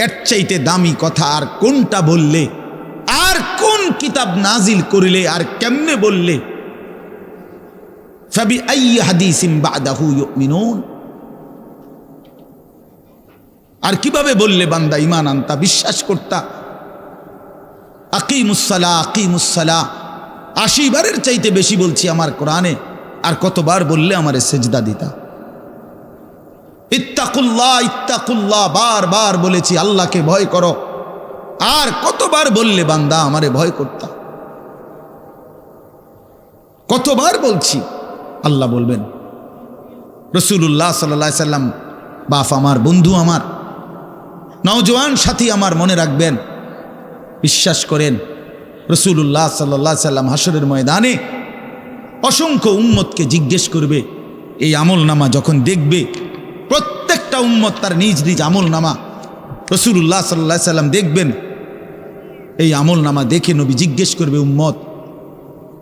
এর চাইতে দামি কথা আর কোনটা বললে, আর কোন কিতাব নাজিল করিলে, আর কেমনে বললে? ফাবিআইয়ি হাদিসিন বা'দাহু ইউমিনুন। আর কিভাবে বললে বান্দা ঈমান আনতা, বিশ্বাস করতা? আকিমুসসালাহ, আকিমুসসালাহ 80 বারের চাইতে বেশি বলছি আমার কোরআনে, আর কতবার বললে আমারে সেজদা দিতা? ইত্তাকুল্লাহ, ইত্তাকুল্লাহ বারবার বলেছি, আল্লাহকে ভয় করো, আর কতবার বললে বান্দা আমারে ভয় করতা? কতবার বলছি? আল্লাহ বলবেন, রাসূলুল্লাহ সাল্লাল্লাহু আলাইহি সাল্লাম বাপ আমার, বন্ধু আমার, নওজোয়ান সাথী আমার, মনে রাখবেন, বিশ্বাস করেন, রাসূলুল্লাহ সাল্লাল্লাহু আলাইহি সাল্লাম হাসরের ময়দানে অসংখ্য উম্মতকে জিজ্ঞেস করবে। এই আমল নামা যখন দেখবে, প্রত্যেকটা উম্মত তার নিজ নিজ আমল নামা, রাসূলুল্লাহ সাল্লাল্লাহু আলাইহি সাল্লাম দেখবেন। এই আমল নামা দেখে নবী জিজ্ঞেস করবে, উম্মত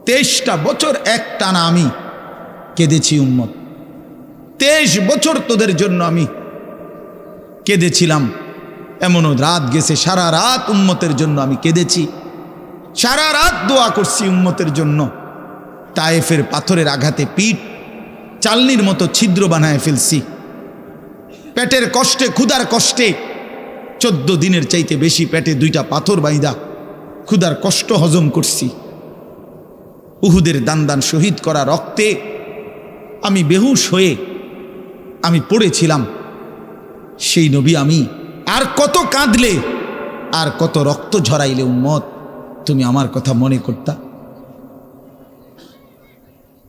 23টা বছর একটানা আমি কেঁদেছি, উম্মত 23 বছর তোদের জন্য আমি কেঁদেছিলাম। এমনও রাত গেছে, সারা রাত উম্মতের জন্য আমি কেঁদেছি, সারা রাত দোয়া করছি উম্মতের জন্য। তায়েফের পাথরের আঘাতে পিঠ, চালনির মতো ছিদ্র বানায় ফেলছি। পেটের কষ্টে, ক্ষুধার কষ্টে 14 দিনের চাইতে বেশি পেটে 2টা পাথর বাইদা ক্ষুধার কষ্ট হজম করছি। উহুদের দান শহীদ করা রক্তে আমি বেহুশ হয়ে আমি পড়েছিলাম। সেই নবী আমি আর কত কাঁদলে, আর কত রক্ত ঝরাইলে উম্মত তুমি আমার কথা মনে করতা,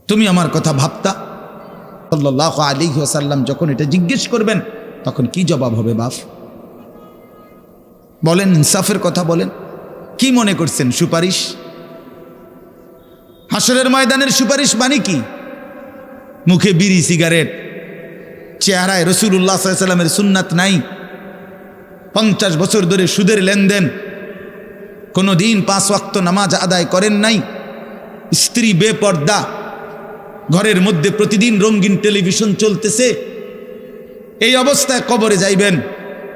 তুমি আমার কথা ভাবতা? সাল্লাল্লাহু আলাইহি ওয়াসাল্লাম যখন এটা জিজ্ঞেস করবেন তখন কি জবাব হবে বাপ? বলেন, ইনসাফের কথা বলেন। কি মনে করছেন সুপারিশ? হাসরের ময়দানের সুপারিশ মানে কি? মুখে বিড়ি, সিগারেট, চেহারায় রাসূলুল্লাহ সাল্লাল্লাহু আলাইহি ওয়াসাল্লামের সুন্নাত নাই, 50 বছর ধরে সুদের লেনদেন, কোনো দিন 5 ওয়াক্ত নামাজ আদায় করেন নাই, স্ত্রী বেপর্দা, ঘরের মধ্যে প্রতিদিন রঙিন টেলিভিশন চলতেছে, এই অবস্থায় কবরে যাইবেন।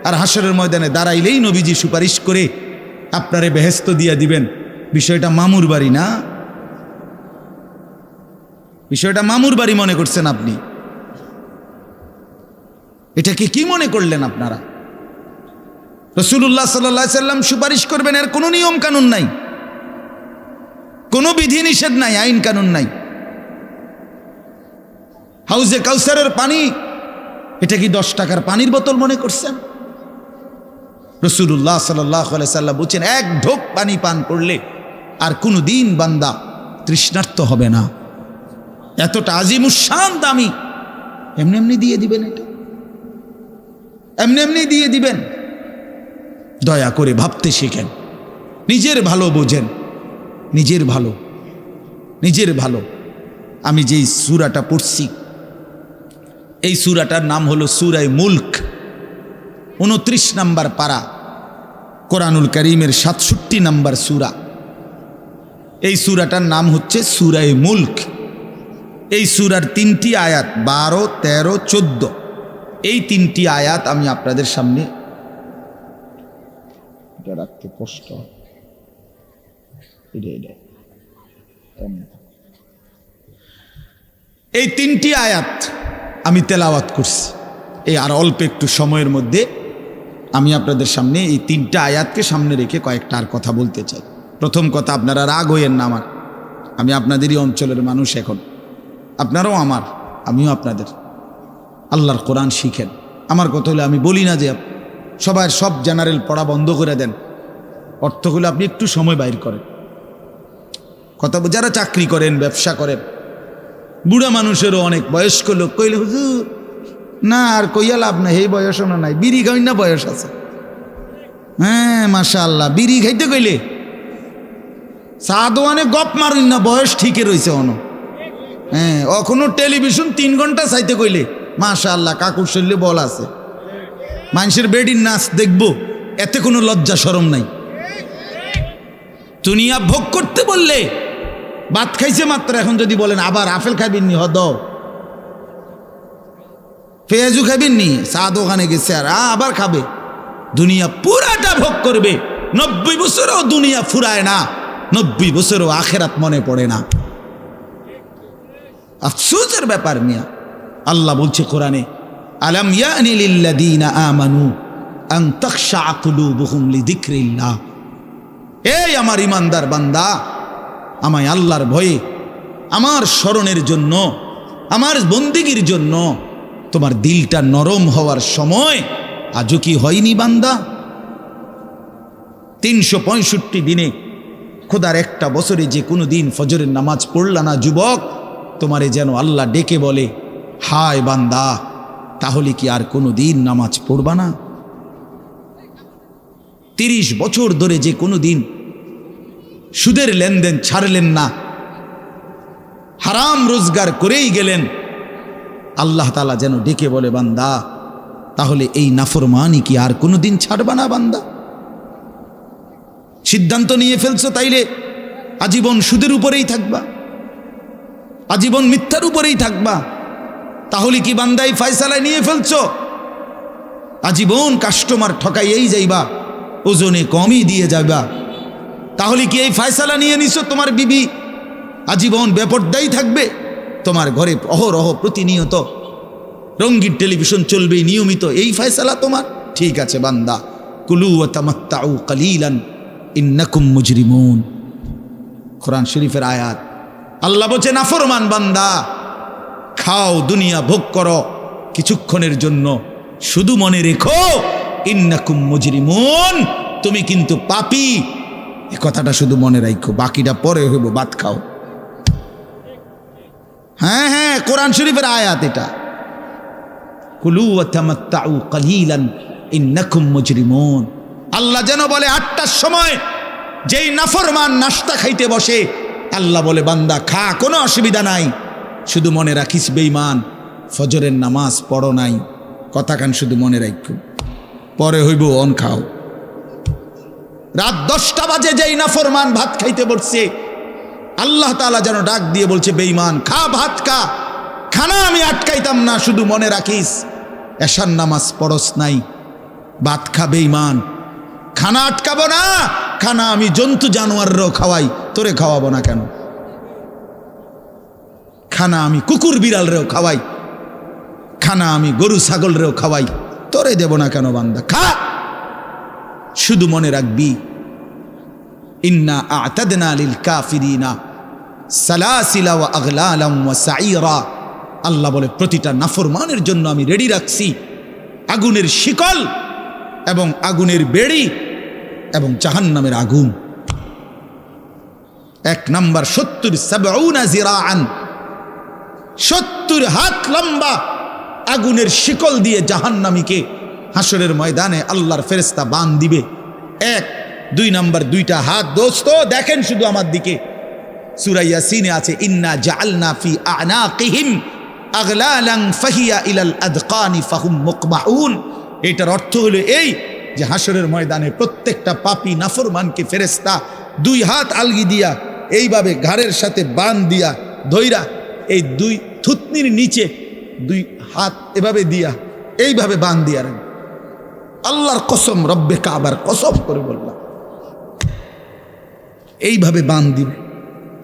আর হাসরের ময়দানে দাঁড়াইলেই নবীজি সুপারিশ করে আপনারে বেহেশত দিয়া দিবেন। বিষয়টা মামুর বাড়ি না, বিষয়টা মামুর বাড়ি মনে করছেন আপনি। এটাকে কি মনে করলেন আপনারা? রাসূলুল্লাহ সাল্লাল্লাহু আলাইহি সাল্লাম সুপারিশ করবেন, এর কোনো নিয়ম কানুন নাই, কোনো বিধি নিষেধ নাই, আইন কানুন নাই। হাউজে কাউসারের পানি, এটা কি 10 টাকার পানির বোতল মনে করছেন? রাসূলুল্লাহ সাল্লাল্লাহু আলাইহি সাল্লাম বলেছেন, 1 ঢোক পানি পান করলে আর কোনো দিন বান্দা তৃষ্ণার্ত হবে না। এতটা আজিমুশান দামি, এমনি এমনি দিয়ে দিবেন? এটা এমনি এমনি দিয়ে দিবেন? দয়া করে ভাবতে শিখেন, নিজের ভালো বোঝেন, নিজের ভালো, নিজের ভালো। আমি যেই সূরাটা পড়ছি, এই সূরাটার নাম হলো সূরা মুলক, 29 নম্বর পারা, কোরআনুল কারীমের 67 নম্বর সূরা। এই সূরাটার নাম হচ্ছে সূরা মুলক। এই সূরার 3টি আয়াত, 12, 13, 14, এই 3টি আয়াত আমি আপনাদের সামনে রাখতে কষ্ট। এই 3টি আয়াত আমি তেলাওয়াত করছি। এই আর অল্প একটু সময়ের মধ্যে আমি আপনাদের সামনে এই 3টা আয়াতকে সামনে রেখে কয়েকটা আর কথা বলতে চাই। প্রথম কথা, আপনারা রাগ হইয়েন না আমার, আমি আপনাদেরই অঞ্চলের মানুষ, এখন আপনারাও আমার, আমিও আপনাদের। আল্লাহর কোরআন শিখেন। আমার কথা হলো, আমি বলি না যে সবার সব জেনারেল পড়া বন্ধ করে দেন, অর্থ হলো আপনি একটু সময় বাইর করেন। কথা, যারা চাকরি করেন, ব্যবসা করেন, বুড়া মানুষেরও অনেক বয়স্ক লোক কইলে, হুজুর না আর কইয়া লাভ নাই, এই বয়সও না নাই, বিড়ি খাই না বয়স আছে। হ্যাঁ মাশাআল্লাহ, বিড়ি খাইতে কইলে চা দোয়ানে গপ মারুন না, বয়স ঠিকই রয়েছে অন। হ্যাঁ, এখনো টেলিভিশন 3 ঘন্টা চাইতে কইলে মাশাআল্লাহ কাকুর শরীরে বল আছে। মানুষের বেডির নাচ দেখবো, এতে কোনো লজ্জা শরম নাই। দুনিয়া ভোগ করতে বললে, ভাত খাইছে মাত্র, এখন যদি বলেন আবার আপেল খাইবেন নি, হদ পেঁয়াজু খাইবেন নি, চা দোকানে গেছে আর আবার খাবে। দুনিয়া পুরাটা ভোগ করবে, 90 বছরও দুনিয়া ফুরায় না, 90 বছরও আখেরাত মনে পড়ে না। আফসোসের ব্যাপার মিয়া। আল্লাহ বলছে কোরআনে, আলাম ইয়ানি লিল্লাযীনা আমানু আন তাখশা কুলুবুহুম লিযিকরিল্লাহ। এই আমার ইমানদার বান্দা, আমায় আল্লাহর ভয়ে, আমার স্মরণের জন্য, আমার বন্দেগীর জন্য তোমার দিলটা নরম হওয়ার সময় আজও কি হয়নি বান্দা? 365 দিনে, খোদার একটা বছরে যে কোনো দিন ফজরের নামাজ পড়লা না যুবক, তোমারে যেন আল্লাহ ডেকে বলে, হায় বান্দা, তাহলে কি আর কোনো দিন নামাজ পড়বা না? 30 বছর ধরে যে কোনো দিন সুদের লেনদেন ছাড়লেন না, হারাম রোজগার করেই গেলেন, আল্লাহ তাআলা যেন ডেকে বলে, বান্দা তাহলে এই নাফরমানি কি আর কোনো দিন ছাড়বা না বান্দা? সিদ্ধান্ত নিয়ে ফেলছো, তাইলে আজীবন সুদের উপরেই থাকবা, আজীবন মিথ্যার উপরেই থাকবা। তাহলে কি বান্দা এই ফয়সালায় নিয়ে ফেলছো, আজীবন কাস্টমার ঠকাইয়েই যাইবা, ওজনে কমই দিয়ে যাবা? তাহলে কি এই ফয়সালা নিয়ে নিছো, তোমার বিবি আজীবন বেপরদাই থাকবে, তোমার ঘরে অহরহ প্রতিনিয়ত রঙিন টেলিভিশন চলবে নিয়মিত, এই ফয়সালা তোমার? ঠিক আছে বান্দা, কুলু ওয়া তামাত্তাউ কালিলান ইন্নাকুম মুজরিমুন। কোরআন শরীফের আয়াত। আল্লাহ বলছে নাফরমান বান্দা, খাও, দুনিয়া ভোগ করো কিছুক্ষণের জন্য, শুধু মনে রেখো ইন্নাকুম মুজরিমুন, তুমি কিন্তু পাপী। এই কথাটা শুধু মনে রাখো, বাকিটা পরে হইব, ভাত খাও। হ্যাঁ হ্যাঁ, কোরআন শরীফের আয়াত এটা। কুলু ওয়া তামাত্তাউ কালিলান ইন্নাকুম মুজরিমুন। আল্লাহ যেন বলে 8টার সময় যেই নাফরমান নাস্তা খাইতে বসে, আল্লাহ বলে বান্দা খা, কোনো অসুবিধা নাই, শুধু মনে রাখিস বেঈমান ফজরের নামাজ পড়ো নাই। কথাখান শুধু মনে রাখো, পরে হইব অন খাও। রাত 10টা বাজে যেই নাফরমান ভাত খাইতে বসছে, আল্লাহ তাআলা যেন ডাক দিয়ে বলছে বেঈমান খা, ভাত খা, খানা আমি আটকাইতাম না, শুধু মনে রাখিস এশার নামাজ পড়স নাই, ভাত খা বেঈমান। খানা আটকাবো না, খানা আমি জন্তু জানোয়াররাও খাওয়াই, তোরে খাওয়াবো না কেন? খানা আমি কুকুর বিড়ালরেও খাওয়াই, খানা আমি গরু ছাগলরেও খাওয়াই, তোরে দেব না কেন বান্দা? খা, শুধু মনে রাখবি ইন্না আ'তাদনা লিল কাফিরিনা সালাসিলা ওয়া আগলালাম ওয়া সাঈরা। আল্লাহ বলে প্রতিটা নাফরমানের জন্য আমি রেডি রাখছি আগুনের শিকল এবং আগুনের বেড়ি এবং জাহান্নামের আগুন। 1 নাম্বার 70 জিরাআন, 70 হাত লম্বা আগুনের শিকল দিয়ে জাহান্নামীকে হাসরের ময়দানে আল্লাহর ফেরেশতা বান দিবে। 1 2 নাম্বার 2টা হাত। দোস্ত দেখেন শুধু আমার দিকে, সূরা ইয়াসিনে আছে ইন্না জাআলনা ফি আ'নাকিহিম আগলালান ফাহিয়া ইলাল আদকানি ফাহুম মুকমাউন। এটার অর্থ হলো এই যে হাসরের ময়দানে প্রত্যেকটা পাপী নাফরমানকে ফেরেশতা 2 হাত আলগি দিয়া এইভাবে ঘাড়ের সাথে বান দিয়া ধইরা এই 2 থুতনির নিচে 2 হাত এভাবে দিয়া এইভাবে বান দিয়া রাখবে। আল্লাহর কসম, রব্বে কাবার কসম করে বললাম, এইভাবে বান দিবে।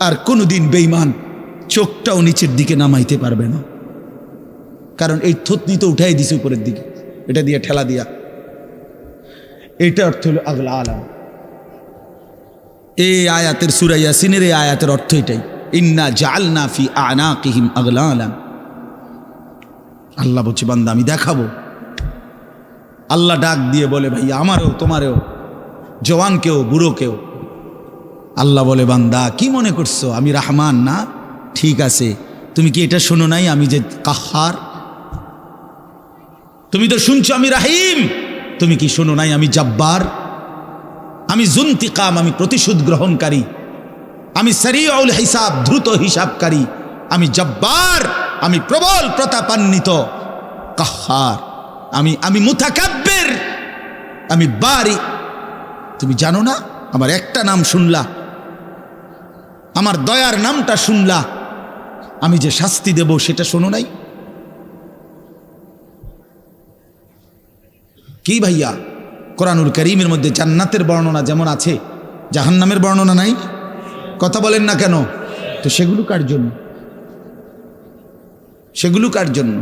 আর কোনোদিন বেঈমান চোখটাও নিচের দিকে নামাইতে পারবে না, কারণ এই থুতনি তো উঠাই দিছে উপরের দিকে, এটা দিয়ে ঠেলা দিয়া। এটা অর্থ হলো আগলা আলাম। এই আয়াতের সূরা ইয়াসিনের এই আয়াতের অর্থ এটাই, ইন্না জাআলনা ফি আ'নাকিহিম আগলালান। আল্লাহ বলছে বান্দা আমি দেখাবো। আল্লাহ ডাক দিয়ে বলে ভাইয়া আমারও তোমারও, জওয়ানকেও বুড়োকেও। আল্লাহ বলে বান্দা কি মনে করছো আমি রহমান না? ঠিক আছে, তুমি কি এটা শোনো নাই আমি যে কাহার? তুমি তো শুনছো আমি রাহিম, তুমি কি শোনো নাই আমি জব্বার? আমি জুনতিকাম, আমি প্রতিশোধ গ্রহণকারী, আমি সারিউল হিসাব, দ্রুত হিসাবকারী, আমি জব্বার, আমি প্রবল প্রতাপান্বিত, কাহার, আমি মুতাকাব্বির, আমি বারি। তুমি জানো না? আমার একটা নাম শুনলা, আমার দয়ার নামটা শুনলা, আমি যে শাস্তি দেব সেটা শোনো নাই? কি ভাইয়া, কোরআনুল কারীমের মধ্যে জান্নাতের বর্ণনা যেমন আছে, জাহান্নামের বর্ণনা নাই? কথা বলেন না কেন? তো সেগুলো কার জন্য? সেগুলো কার জন্য?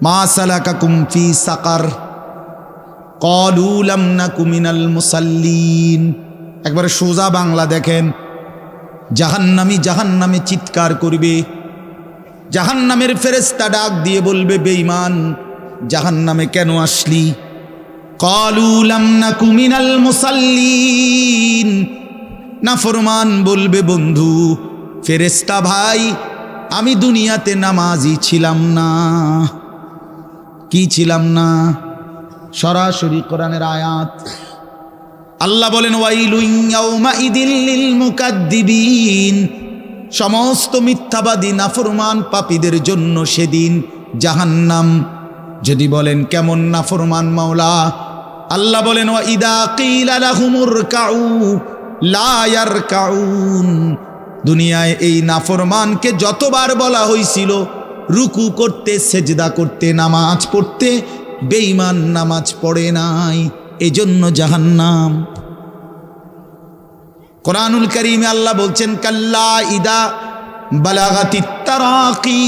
মা সালাকাকুম ফি সাকার ক্বালু লাম নাকু মিনাল মুসাল্লিন। একবারে সোজা বাংলা দেখেন, জাহান্নামে চিৎকার করবে, জাহান্নামের ফেরেশতা ডাক দিয়ে বলবে বেঈমান জাহান্নামে কেন আসলি? ক্বালু লাম নাকু মিনাল মুসাল্লিন। নাফরমান বলবে বন্ধু ফেরেশতা ভাই আমি দুনিয়াতে নামাজি ছিলাম না। কি ছিলাম না? সরাসরি কোরআনের আয়াত। আল্লাহ বলেন ওয়াইলুন ইয়াউমাইদিল লিল মুকাদ্দিবিন। সমস্ত মিথ্যাবাদী নাফরমান পাপীদের জন্য সেদিন জাহান্নাম। যদি বলেন কেমন নাফরমান মাওলা? আল্লাহ বলেন ওয়া ইদা কিলা লাহুমুর কাউ লা ইয়ারকাউন। দুনিয়ায় এই নাফরমানকে যতবার বলা হয়েছিল রুকু করতে, সেজদা করতে, নামাজ পড়তে, বেঈমান নামাজ পড়ে নাই, এজন্য জাহান্নাম। কোরআনুল কারীমে আল্লাহ বলছেন কাল্লা ইদা বালাগাতিত তারাকি,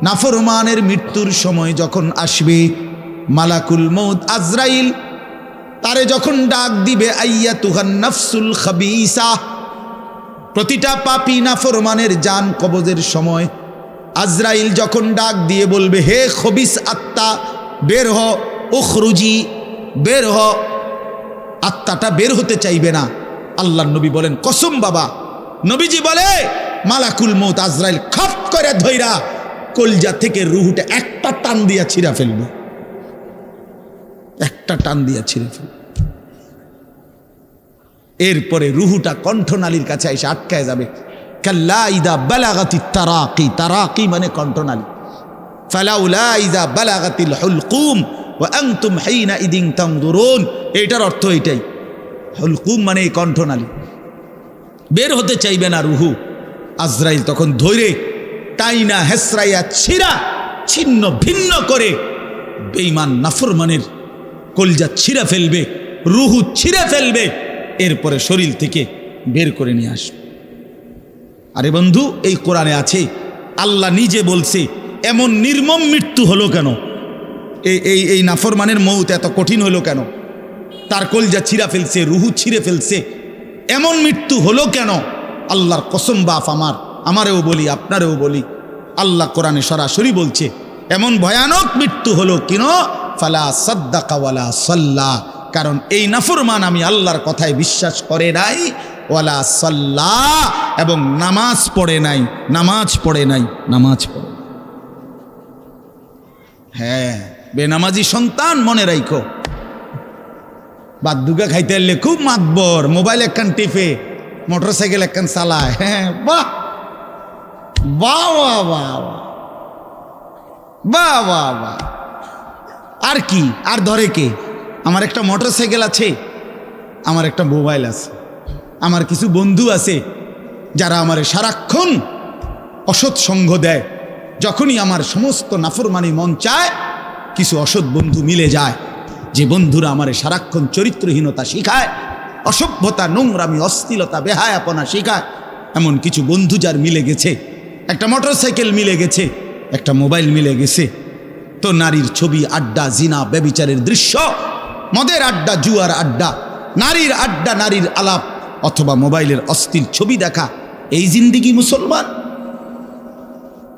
নাফরমানের মৃত্যুর সময় যখন আসবে, মালাকুল মউত আজরাইল তারে যখন ডাক দিবে, আইয়াতুহান নাফসুল খাবিসা, প্রতিটা পাপী নাফরমানের জান কবজের সময় আজরাইল যখন ডাক দিয়ে বলবে, হে খবিস আত্মা বের হ, উখরুজি বের হ, আত্মাটা বের হতে চাইবে না। আল্লাহর নবী বলেন, কসম বাবা, নবীজি বলে মালাকুল মউত আজরাইল খপ করে ধইরা কলজা থেকে রুহুটা একটা টান দিয়া ছিঁড়া ফেলবে, একটা টান দিয়া ছিঁড়ে ফেলবে। এরপরে রুহুটা কণ্ঠনালীর কাছে এসে আটকায় যাবে। কাল্লা ইদা বালাগাতিত তারাকি, তারাকি মানে কণ্ঠনালী। ফালাউলা ইদা বালাগাতিল হুলকুম ওয়া আনতুম হিনা ইদিন তানজুরুন, এটার অর্থ এটাই। হুলকুম মানে এই কণ্ঠনালী, বের হতে চাইবে না রুহু। আজরাইল তখন ধৈরে টাইনা হেসরাইয়া ছিঁড়া ছিন্ন ভিন্ন করে বেঈমান নাফরমানের কলজা ছিঁড়া ফেলবে, রুহু ছিঁড়ে ফেলবে, এরপরে শরীর থেকে বের করে নিয়ে আসবে। আরে বন্ধু, এই কোরআনে আছে, আল্লাহ নিজে বলছে এমন নির্মম মৃত্যু হলো কেন, এই নাফরমানের মউত এত কঠিন হলো কেন, তার কলজা ছিঁড়া ফেলছে, রুহু ছিঁড়ে ফেলছে, এমন মৃত্যু হলো কেন? আল্লাহর কসম বাপ আমারেও বলি, আপনারেও বলি, আল্লাহ কোরআনে সরাসরি বলছে এমন ভয়ানক মৃত্যু হলো কিন, ফালা সাদ্দাকা ওয়ালা সাল্লা, কারণ এই নাফরমান আমি আল্লাহর কথায় বিশ্বাস করে নাই, ওয়ালা সাল্লা, এবং নামাজ পড়ে নাই, নামাজ পড়ে নাই, নামাজ পড়ে। হ্যাঁ, বেনামাজি সন্তান মনে রাখো, বাদ দুগা খাইতে এলে খুব মাতবর, মোবাইল একখান টিপে, মোটরসাইকেল একখান চালায়। হ্যাঁ, বাহ বাহ বাহ বাহ বাহ বাহ বাহ, আর কি, আর ধরে কে? আমার একটা মোটরসাইকেল আছে, আমার একটা মোবাইল আছে, আমার কিছু বন্ধু আছে যারা আমার সারাক্ষণ অসৎ সঙ্গ দেয়। যখনই আমার সমস্ত নাফরমানি মন চায়, কিছু অসৎ বন্ধু মিলে যায়, যে বন্ধুরা আমার সারাক্ষণ চরিত্রহীনতা শিখায়, অসভ্যতা, নোংরামি, অশ্লীলতা, বেহায়াপনা শিখায়। এমন কিছু বন্ধু যার মিলে গেছে, একটা মোটরসাইকেল মিলে গেছে, একটা মোবাইল মিলে গেছে, তো নারীর ছবি, আড্ডা, জিনা, ব্যভিচারের দৃশ্য, মদের আড্ডা, জুয়ার আড্ডা, নারীর আড্ডা, নারীর আলাপ, অথবা মোবাইলের অশ্লীল ছবি দেখা, এই জিন্দিগি মুসলমান?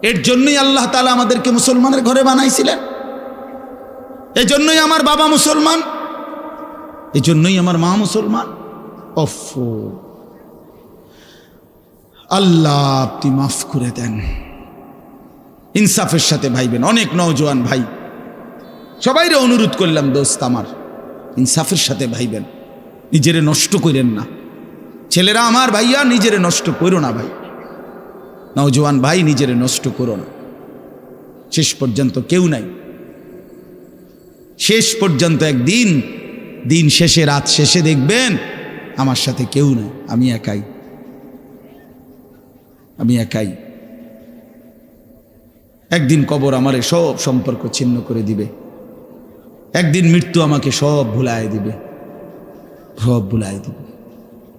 এর জন্যই আল্লাহ তাআলা আমাদেরকে মুসলমানের ঘরে বানাইছিলেন, এই জন্যই আমার বাবা মুসলমান, এই জন্যই আমার মা মুসলমান। ওফো, আল্লাহ আপনি মাফ করে দেন। ইনসাফের সাথে ভাইবেন। অনেক নওজোয়ান ভাই, সবাইরে অনুরোধ করলাম, দোস্ত আমার, ইনসাফের সাথে ভাইবেন, নিজেরে নষ্ট করেন না। ছেলেরা আমার, ভাইয়া, নিজেরে নষ্ট করো না ভাই, নওজোয়ান ভাই, নিজেরে নষ্ট করো না। শেষ পর্যন্ত কেউ নাই, শেষ পর্যন্ত একদিন, দিন শেষে, রাত শেষে দেখবেন আমার সাথে কেউ নাই, আমি একাই, আমি একাই। একদিন কবর আমারে সব সম্পর্ক ছিন্ন করে দিবে, একদিন মৃত্যু আমাকে সব ভুলায় দিবে, সব ভুলায় দিবে।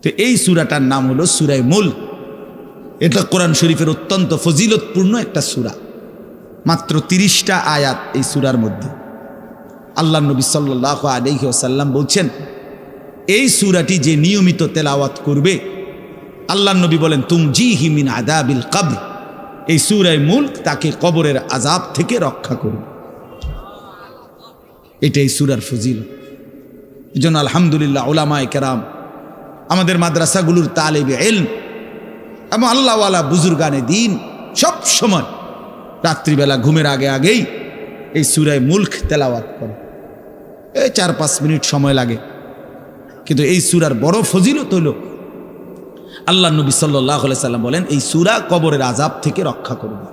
তো এই সূরাটার নাম হলো সূরা মুলক। এটা কোরআন শরীফের অত্যন্ত ফজিলতপূর্ণ একটা সূরা, মাত্র 30টা আয়াত এই সূরার মধ্যে। আল্লাহ নবী সাল্লাল্লাহু আলাইহি ওয়াসাল্লাম বলছেন, এই সূরাটি যে নিয়মিত তেলাওয়াত করবে, আল্লাহ নবী বলেন, তুমজিহি মিন আযাবিল কবর, এই সূরা মুলক তাকে কবরের আযাব থেকে রক্ষা করবে। এটাই সূরার ফজিলত। এজন্য আলহামদুলিল্লাহ, উলামায়ে কেরাম, আমাদের মাদ্রাসাগুলোর তালিবে ইলম এবং আল্লাহওয়ালা বুজুর্গানে দ্বীন সব সময় রাত্রিবেলা ঘুমের আগে আগেই এই সূরা মুলক তেলাওয়াত করে। এই 4-5 মিনিট সময় লাগে, কিন্তু এই সূরার বড় ফজিলত হলো, আল্লাহ নবী সাল্লাল্লাহু আলাইহি সাল্লাম বলেন, এই সূরা কবরের আযাব থেকে রক্ষা করবে,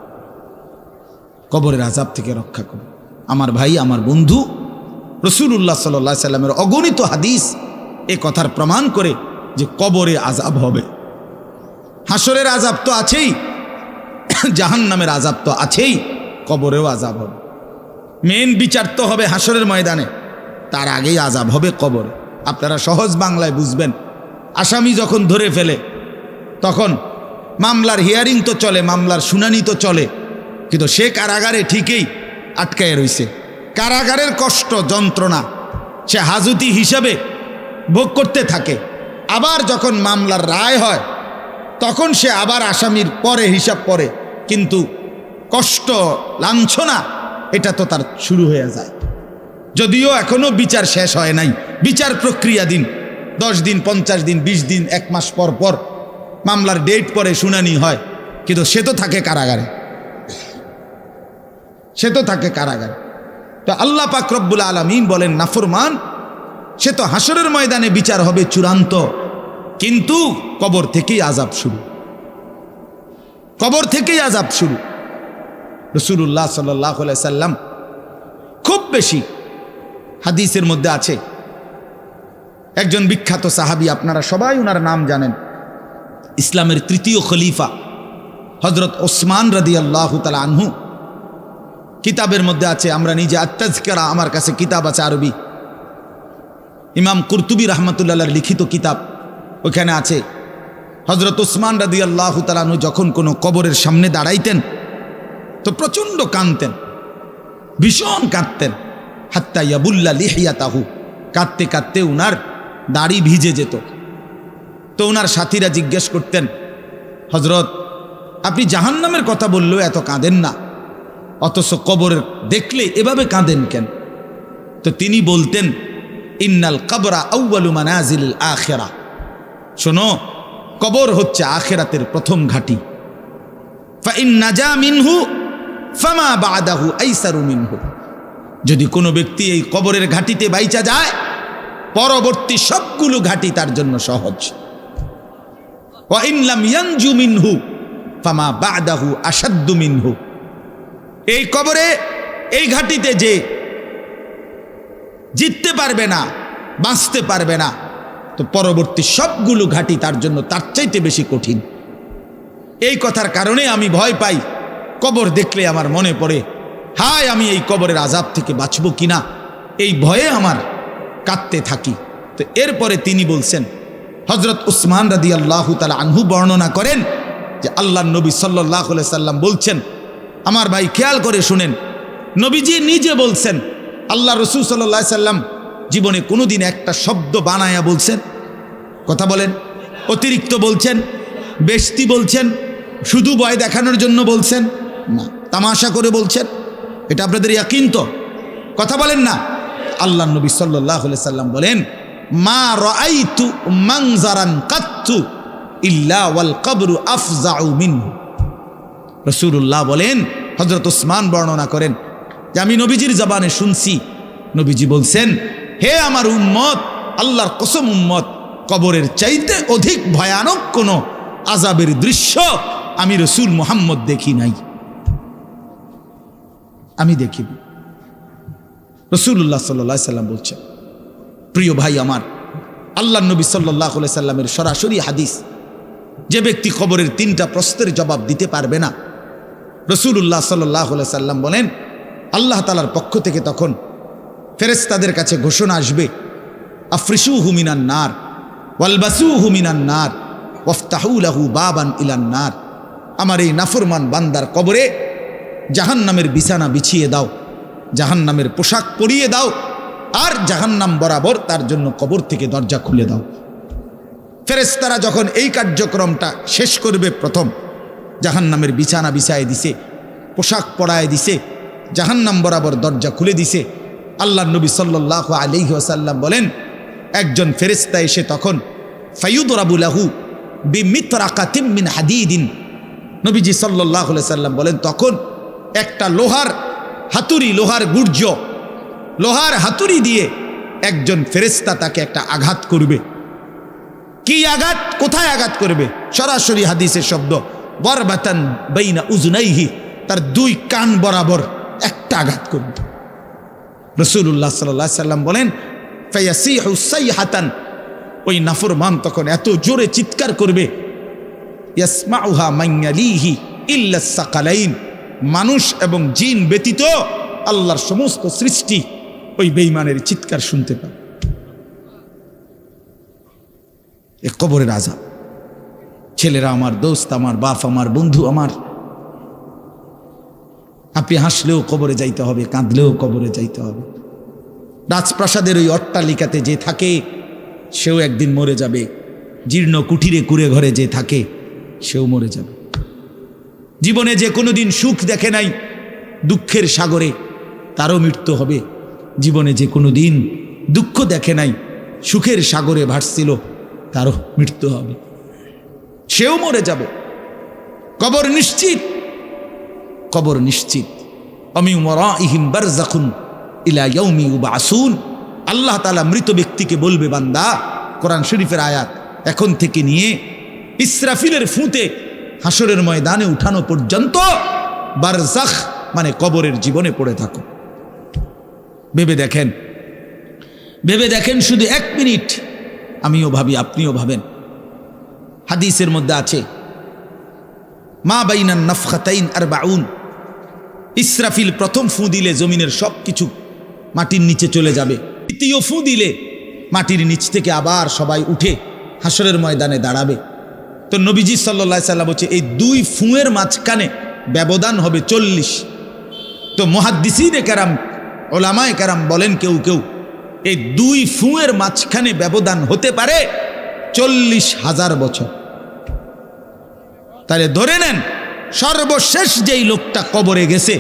কবরের আযাব থেকে রক্ষা করবে। আমার ভাই, আমার বন্ধু, রাসূলুল্লাহ সাল্লাল্লাহু আলাইহি সাল্লামের অগণিত হাদিস এ কথার প্রমাণ করে যে কবরে আযাব হবে। হাসরের আযাব তো আছেই, জাহান্নামের আযাব তো আছেই, কবরেও আযাব হবে। মেন বিচার তো হবে হাসরের ময়দানে, তার আগেই আযাব হবে কবরে। আপনারা সহজ বাংলায় বুঝবেন, আসামি যখন ধরে ফেলে, তখন মামলার হিয়ারিং তো চলে, মামলার শুনানি তো চলে, কিন্তু সে কারাগারে ঠিকই আটকায় রইছে। কারাগারের কষ্ট যন্ত্রণা সে হাজতি হিসাবে ভোগ করতে থাকে। আবার যখন মামলার রায় হয় তখন সে আবার আসামির পরে হিসাব পরে, কিন্তু কষ্ট লাঞ্ছনা এটা তো তার শুরু হয়ে যায়। যদিও এখনো বিচার শেষ হয় নাই, বিচার প্রক্রিয়াধীন, 10 দিন 50 দিন 20 দিন 1 মাস পর পর মামলার ডেট পরে শুনানি হয়, কিন্তু সে তো থাকে কারাগারে, সে তো থাকে কারাগারে। তো আল্লাহ পাক রব্বুল আলামিন বলেন নাফরমান সে তো হাসরের ময়দানে বিচার হবে চূড়ান্ত, কিন্তু কবর থেকেই আযাব শুরু, কবর থেকেই আযাব শুরু। রাসূলুল্লাহ সাল্লাল্লাহু আলাইহি সাল্লাম খুব বেশি হাদিসের মধ্যে আছে, একজন বিখ্যাত সাহাবী, আপনারা সবাই ওনার নাম জানেন, ইসলামের 3য় খলিফা হযরত ওসমান রাদিয়াল্লাহু তাআলা আনহু। কিতাবের মধ্যে আছে, আমরা নিজে আত-তাযকিরা, আমার কাছে কিতাব আছে আরবি, ইমাম কুরতুবী রাহমাতুল্লাহ লিখিত কিতাব, ওখানে আছে হযরত ওসমান রাদিয়াল্লাহু তাআলা আনহু যখন কোনো কবরের সামনে দাঁড়াইতেন তো প্রচণ্ড কাঁদতেন, ভীষণ কাঁদতেন, হাত্তা ইয়াবুল্লা লিহিয়াতাহু, কাঁদতে কাঁদতে উনার দাড়ি ভিজে যেত। তো উনার সাথীরা জিজ্ঞেস করতেন, হযরত আপনি জাহান্নামের কথা বললেও এত কাঁদেন না, অথচ কবর দেখলে এভাবে কাঁদেন কেন? তো তিনি বলতেন, ইন্নাল কবরা আউয়ালু মানাজিলিল আখিরা, শোনো কবর হচ্ছে আখিরাতের প্রথম ঘাঁটি। ফা ইন নাজা মিনহু ফামা বাদাহু আইসারু মিনহু, যদি কোনো ব্যক্তি এই কবরের ঘাঁটিতে বাইচা যায় পরবর্তী সবগুলো ঘাঁটি তার জন্য সহজ। ওয়া ইন লাম ইয়ানজু মিনহু ফামা বাদাহু আশাদ্দু মিনহু, এই কবরে এই ঘাঁটিতে যে জিততে পারবে না, বাঁচতে পারবে না, তো পরবর্তী সবগুলো ঘাঁটি তার জন্য তার চাইতে বেশি কঠিন। এই কথার কারণে আমি ভয় পাই, কবর দেখলে আমার মনে পড়ে, হায় আমি এই কবরের আযাব থেকে বাঁচব কিনা, এই ভয়ে আমার কাঁদতে থাকি। তো এরপরে তিনি বলছেন, হযরত উসমান রাদিয়াল্লাহু তাআলা আনহু বর্ণনা করেন যে আল্লাহর নবী সাল্লাল্লাহু আলাইহি সাল্লাম বলছেন, আমার ভাই খেয়াল করে শুনেন, নবীজি নিজে বলছেন, আল্লাহ রাসূল সাল্লাল্লাহু আলাইহি সাল্লাম জীবনে কোনোদিন একটা শব্দ বানায়া বলছেন? কথা বলেন। অতিরিক্ত বলছেন, বেশতি বলছেন, শুধু ভয় দেখানোর জন্য বলছেন না, তামাশা করে বলছেন? এটা আপনাদের ইয়াকিন তো? কথা বলেন না। আল্লাহ নবী সাল্লাল্লাহু আলাইহি সাল্লাম বলেন, মা রাআইতু মানজারান কাত্তু ইল্লা ওয়াল কবরু আফজাউ মিনহু। রাসূলুল্লাহ বলেন, হযরত ওসমান বর্ণনা করেন যে আমি নবীজির জবানে শুনছি, নবীজি বলছেন, হে আমার উম্মত, আল্লাহর কসম উম্মত, কবরের চাইতে অধিক ভয়ানক কোনো আযাবের দৃশ্য আমি রাসূল মুহাম্মদ দেখি নাই, আমি দেখিনি। রাসূলুল্লাহ সাল্লাল্লাহু আলাইহি সাল্লাম বলছেন। প্রিয় ভাই আমার, আল্লাহর নবী সাল্লাল্লাহু আলাইহি সাল্লামের সরাসরি হাদিস, যে ব্যক্তি কবরের 3টা প্রশ্নের জবাব দিতে পারবে না, রাসূলুল্লাহ সাল্লাল্লাহু আলাইহি সাল্লাম বলেন আল্লাহ তাআলার পক্ষ থেকে তখন ফেরেশতাদের কাছে ঘোষণা আসবে, আফরিশুহু মিনান নার ওয়ালবাসুহু মিনান নার ওয়াফতাহু লাহু বাবান ইলান নার। আমার এই নাফরমান বান্দার কবরে জাহান্নামের বিছানা বিছিয়ে দাও, জাহান্নামের পোশাক পরিয়ে দাও, আর জাহান্নাম বরাবর তার জন্য কবর থেকে দরজা খুলে দাও। ফেরেশতারা যখন এই কার্যক্রমটা শেষ করবে, প্রথম জাহান্নামের বিছানা বিছায় দিছে, পোশাক পরায় দিছে, জাহান্নাম বরাবর দরজা খুলে দিছে, আল্লাহর নবী সাল্লাল্লাহু আলাইহি ওয়াসাল্লাম বলেন, একজন ফেরেশতা এসে তখন ফায়ুদরাবু লাহু বিমিতরাকাতিম মিন হাদিদিন, নবীজি সাল্লাল্লাহু আলাইহি সাল্লাম বলেন তখন একটা লোহার হাতুড়ি, লোহার গুর্জ, লোহার হাতুড়ি দিয়ে একজন ফেরেশতা তাকে একটা আঘাত করবে। কি আঘাত? কোথায় আঘাত করবে? সরাসরি হাদিসের শব্দ, বরবাতান বাইনা উজনাইহি, তার 2 কান বরাবর একটা আঘাত করবে। রাসূলুল্লাহ সাল্লাল্লাহু আলাইহি সাল্লাম বলেন, ফায়াসিহু সাইহাতান, ওই নাফরমান তখন এত জোরে চিৎকার করবে, ইয়াসমাউহা মান ইয়ালিহি ইল্লা সাকালাইন, মানুষ এবং জিন ব্যতীত আল্লাহর সমস্ত সৃষ্টি ওই বেঈমানের চিৎকার শুনতে পাবে। এ কবরের আযাব, ছেলেরা আমার দোস্ত, আমার বাপ, আমার বন্ধু, আমার। আপনি হাসলেও কবরে যাইতে হবে, কাঁদলেও কবরে যাইতে হবে। রাজপ্রাসাদের ওই অট্টালিকাতে যে থাকে সেও একদিন মরে যাবে, জীর্ণ কুঠিরে কুড়ে ঘরে যে থাকে সেও মরে যাবে। জীবনে যে কোনোদিন সুখ দেখে নাই দুঃখের সাগরে, তারও মৃত্যু হবে। জীবনে যে কোনোদিন দুঃখ দেখে নাই সুখের সাগরে ভাসছিল, তারও মৃত্যু হবে, সেও মরে যাবে। কবর নিশ্চিত, কবর নিশ্চিত। আমিন ওয়ারাইহিম বারযাখুন ইলা ইয়াউমি ইউবআসুন। আল্লাহ তাআলা মৃত ব্যক্তিকে বলবে, বান্দা, কোরআন শরীফের আয়াত, এখন থেকে নিয়ে ইসরাফিলের ফুঁতে হাসরের ময়দানে উঠানো পর্যন্ত বারজাখ মানে কবরের জীবনে পড়ে থাকো। ভেবে দেখেন, ভেবে দেখেন, শুধু 1 মিনিট। আমিও ভাবি, আপনিও ভাবেন। হাদিসের মধ্যে আছে, মা বাইনান নাফখাতাইন 40। ইসরাফিল প্রথম ফু দিলে জমিনের সব কিছু মাটির নিচে চলে যাবে। দ্বিতীয় ফু দিলে মাটির নিচ থেকে আবার সবাই উঠে হাসরের ময়দানে দাঁড়াবে। তো নবীজি সাল্লাল্লাহু আলাইহি সাল্লাম বলছে, এই 2 ফুঁয়ের মাঝখানে ব্যবধান হবে 40। তো মুহাদ্দিসিনে কেরাম, ওলামায়ে কেরাম বলেন, কেউ কেউ এই 2 ফুঁয়ের মাঝখানে ব্যবধান হতে পারে 40,000 বছর। তাহলে ধরে নেন, সর্বশেষ যেই লোকটা কবরে গেছে,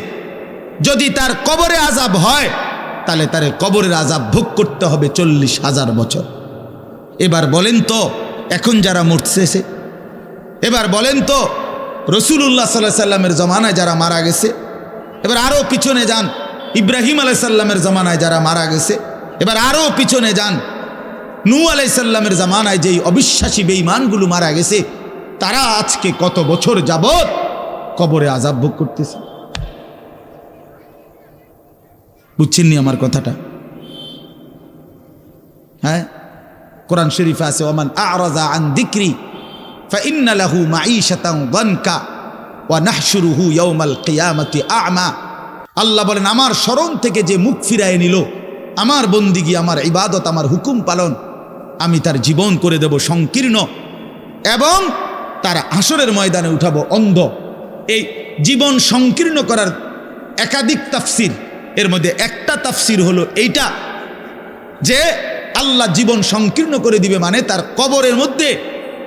যদি তার কবরে আযাব হয়, তাহলে তার কবরের আযাব ভোগ করতে হবে 40,000 বছর। এবার বলেন তো, এখন যারা মরতেছে, এবার বলেন তো রাসূলুল্লাহ সাল্লাল্লাহু আলাইহি সাল্লামের জমানায় যারা মারা গেছে, এবার আরও পিছনে যান, ইব্রাহিম আলাইহিস সালামের জমানায় যারা মারা গেছে, এবার আরও পিছনে যান, নূহ আলাইহিস সালামের জমানায় যেই অবিশ্বাসী বেঈমানগুলো মারা গেছে, তারা আজকে কত বছর যাবত কবরে আযাব ভোগ করতেছে। বুঝছেননি আমার কথাটা? হ্যাঁ, কোরআন শরীফে আছে, ওমান আ'রাযা আন যিকরি ফাইন্না লাহু মাঈশাতান যানকা ওয়া নাহশুরুহু ইয়াওমাল কিয়ামাতি আ'মা। আল্লাহ বলেন, আমার স্মরণ থেকে যে মুখ ফিরায় নিল, আমার বন্দিগি, আমার ইবাদত, আমার হুকুম পালন, আমি তার জীবন করে দেব সংকীর্ণ, এবং তার হাসরের ময়দানে উঠাবো অন্ধ। এই জীবন সংকীর্ণ করার একাধিক তাফসির, এর মধ্যে একটা তাফসির হলো এইটা, যে আল্লাহ জীবন সংকীর্ণ করে দিবে মানে তার কবরের মধ্যে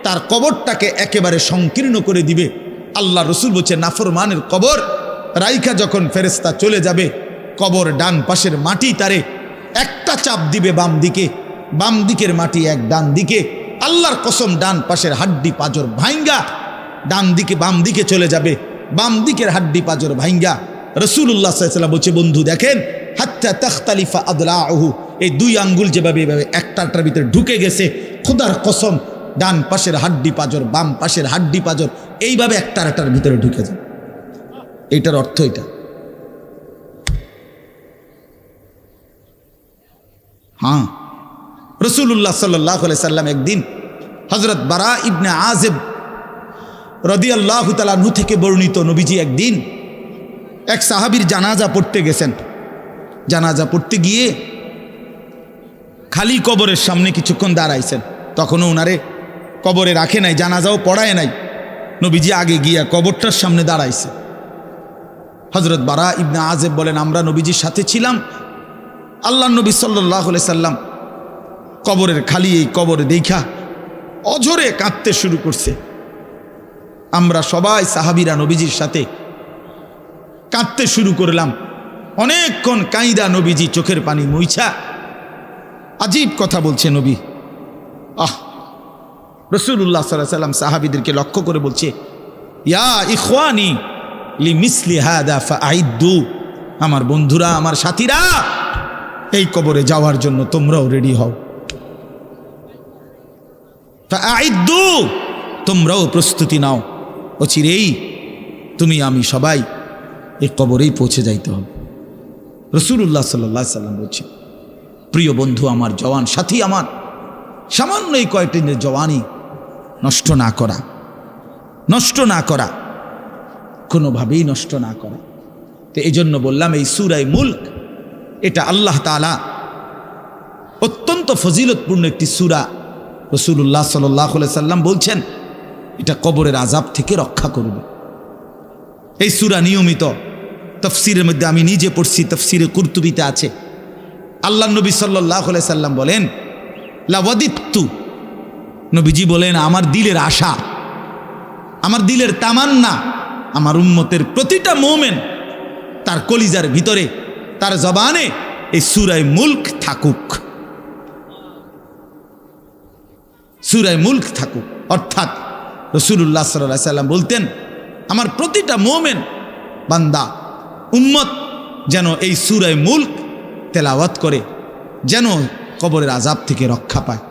তার কবরটাকে একেবারে সংকীর্ণ করে দিবে। আল্লাহ রসুল বলছে, নাফরমানের কবর রাইখা যখন ফেরেশতা চলে যাবে, কবর ডান পাশের মাটি তারে একটা চাপ দিবে বাম দিকে, বাম দিকের মাটি এক ডান দিকে। আল্লাহর কসম, ডান পাশের হাড্ডি পাঁজর ভাইঙ্গা ডান দিকে বাম দিকে চলে যাবে, বাম দিকের হাড্ডি পাঁজর ভাইঙ্গা। রাসূলুল্লাহ সাল্লাল্লাহু আলাইহি ওয়াসাল্লাম বলছে, বন্ধু দেখেন, হাত্তা তাখতালিফা আদলাউহু, এই 2 আঙ্গুল যেভাবে এভাবে একটাটার ভিতরে ঢুকে গেছে, খোদার কসম, ডান পাশের হাড্ডি পাঁজর, বাম পাশের হাড্ডি পাঁজর এইভাবে একটার ভিতরে ঢুকে যায়। এইটার অর্থ এটা। হ্যাঁ, রাসূলুল্লাহ সাল্লাল্লাহু আলাইহি সাল্লাম একদিন হযরত বারা ইবনে আযিব রাদিয়াল্লাহু তাআলা আনহু থেকে বর্ণিত, নবীজি একদিন এক সাহাবীর জানাজা পড়তে গেছেন। জানাজা পড়তে গিয়ে খালি কবরের সামনে কিছুক্ষণ দাঁড়াইছেন। তখনও ওনারে কবরে রাখে নাই, জানাজাও পড়ায় নাই। নবীজি আগে গিয়া কবরটার সামনে দাঁড়াইছে। হযরত বারা ইবনে আযিব বলেন, আমরা নবীজির সাথে ছিলাম। আল্লাহ নবী সাল্লাল্লাহু আলাইহি সাল্লাম কবরের খালি এই কবরে দেখা অঝরে কাঁদতে শুরু করছে। আমরা সবাই সাহাবীরা নবীজির সাথে কাঁদতে শুরু করলাম। অনেকক্ষণ কাইদা নবীজি চোখের পানি মুইছা আজীব কথা বলছে নবী। রাসূলুল্লাহ সাল্লাল্লাহু আলাইহি সাল্লাম সাহাবীদেরকে লক্ষ্য করে বলছে, ইয়া ইখওয়ানি লিমিসলি হাদা ফাআইদ্দু, আমার বন্ধুরা, আমার সাথীরা, এই কবরে যাওয়ার জন্য তোমরাও রেডি হও। ফাআইদ্দু, তোমরাও প্রস্তুতি নাও, অচিরেই তুমি আমি সবাই এই কবরেই পৌঁছে যাইতে হবে। রাসূলুল্লাহ সাল্লাল্লাহু আলাইহি সাল্লাম বলছে, প্রিয় বন্ধু আমার, জওয়ান সাথী আমার, সামান্য এই কয়েকটি জওয়ানি নষ্ট না করা, নষ্ট না করা, কোনোভাবেই নষ্ট না করা। তো এই জন্য বললাম, এই সূরা মুলক এটা আল্লাহ তাআলা অত্যন্ত ফজিলতপূর্ণ একটি সূরা। রাসূলুল্লাহ সাল্লাল্লাহু আলাইহি সাল্লাম বলছেন, এটা কবরের আযাব থেকে রক্ষা করবে। এই সূরা নিয়মিত তাফসীরের মধ্যে আমি নিজে পড়ছি, তাফসীরে কুরতুবিতে আছে। আল্লাহ নবী সাল্লাল্লাহু আলাইহি সাল্লাম বলেন, লাওয়াদিত্তু, নবীজি বলেন আমার দিলের আশা, আমার দিলের তামান্না, আমার উম্মতের প্রতিটা মুমিন তার কলিজার ভিতরে, তার জবানে এই সূরা মুলক থাকুক, সূরা মুলক থাকুক। অর্থাৎ রাসূলুল্লাহ সাল্লাল্লাহু আলাইহি সাল্লাম বলতেন আমার প্রতিটা মুমিন বান্দা উম্মত যেন এই সূরা মুলক তেলাওয়াত করে, যেন কবরের আযাব থেকে রক্ষা পায়।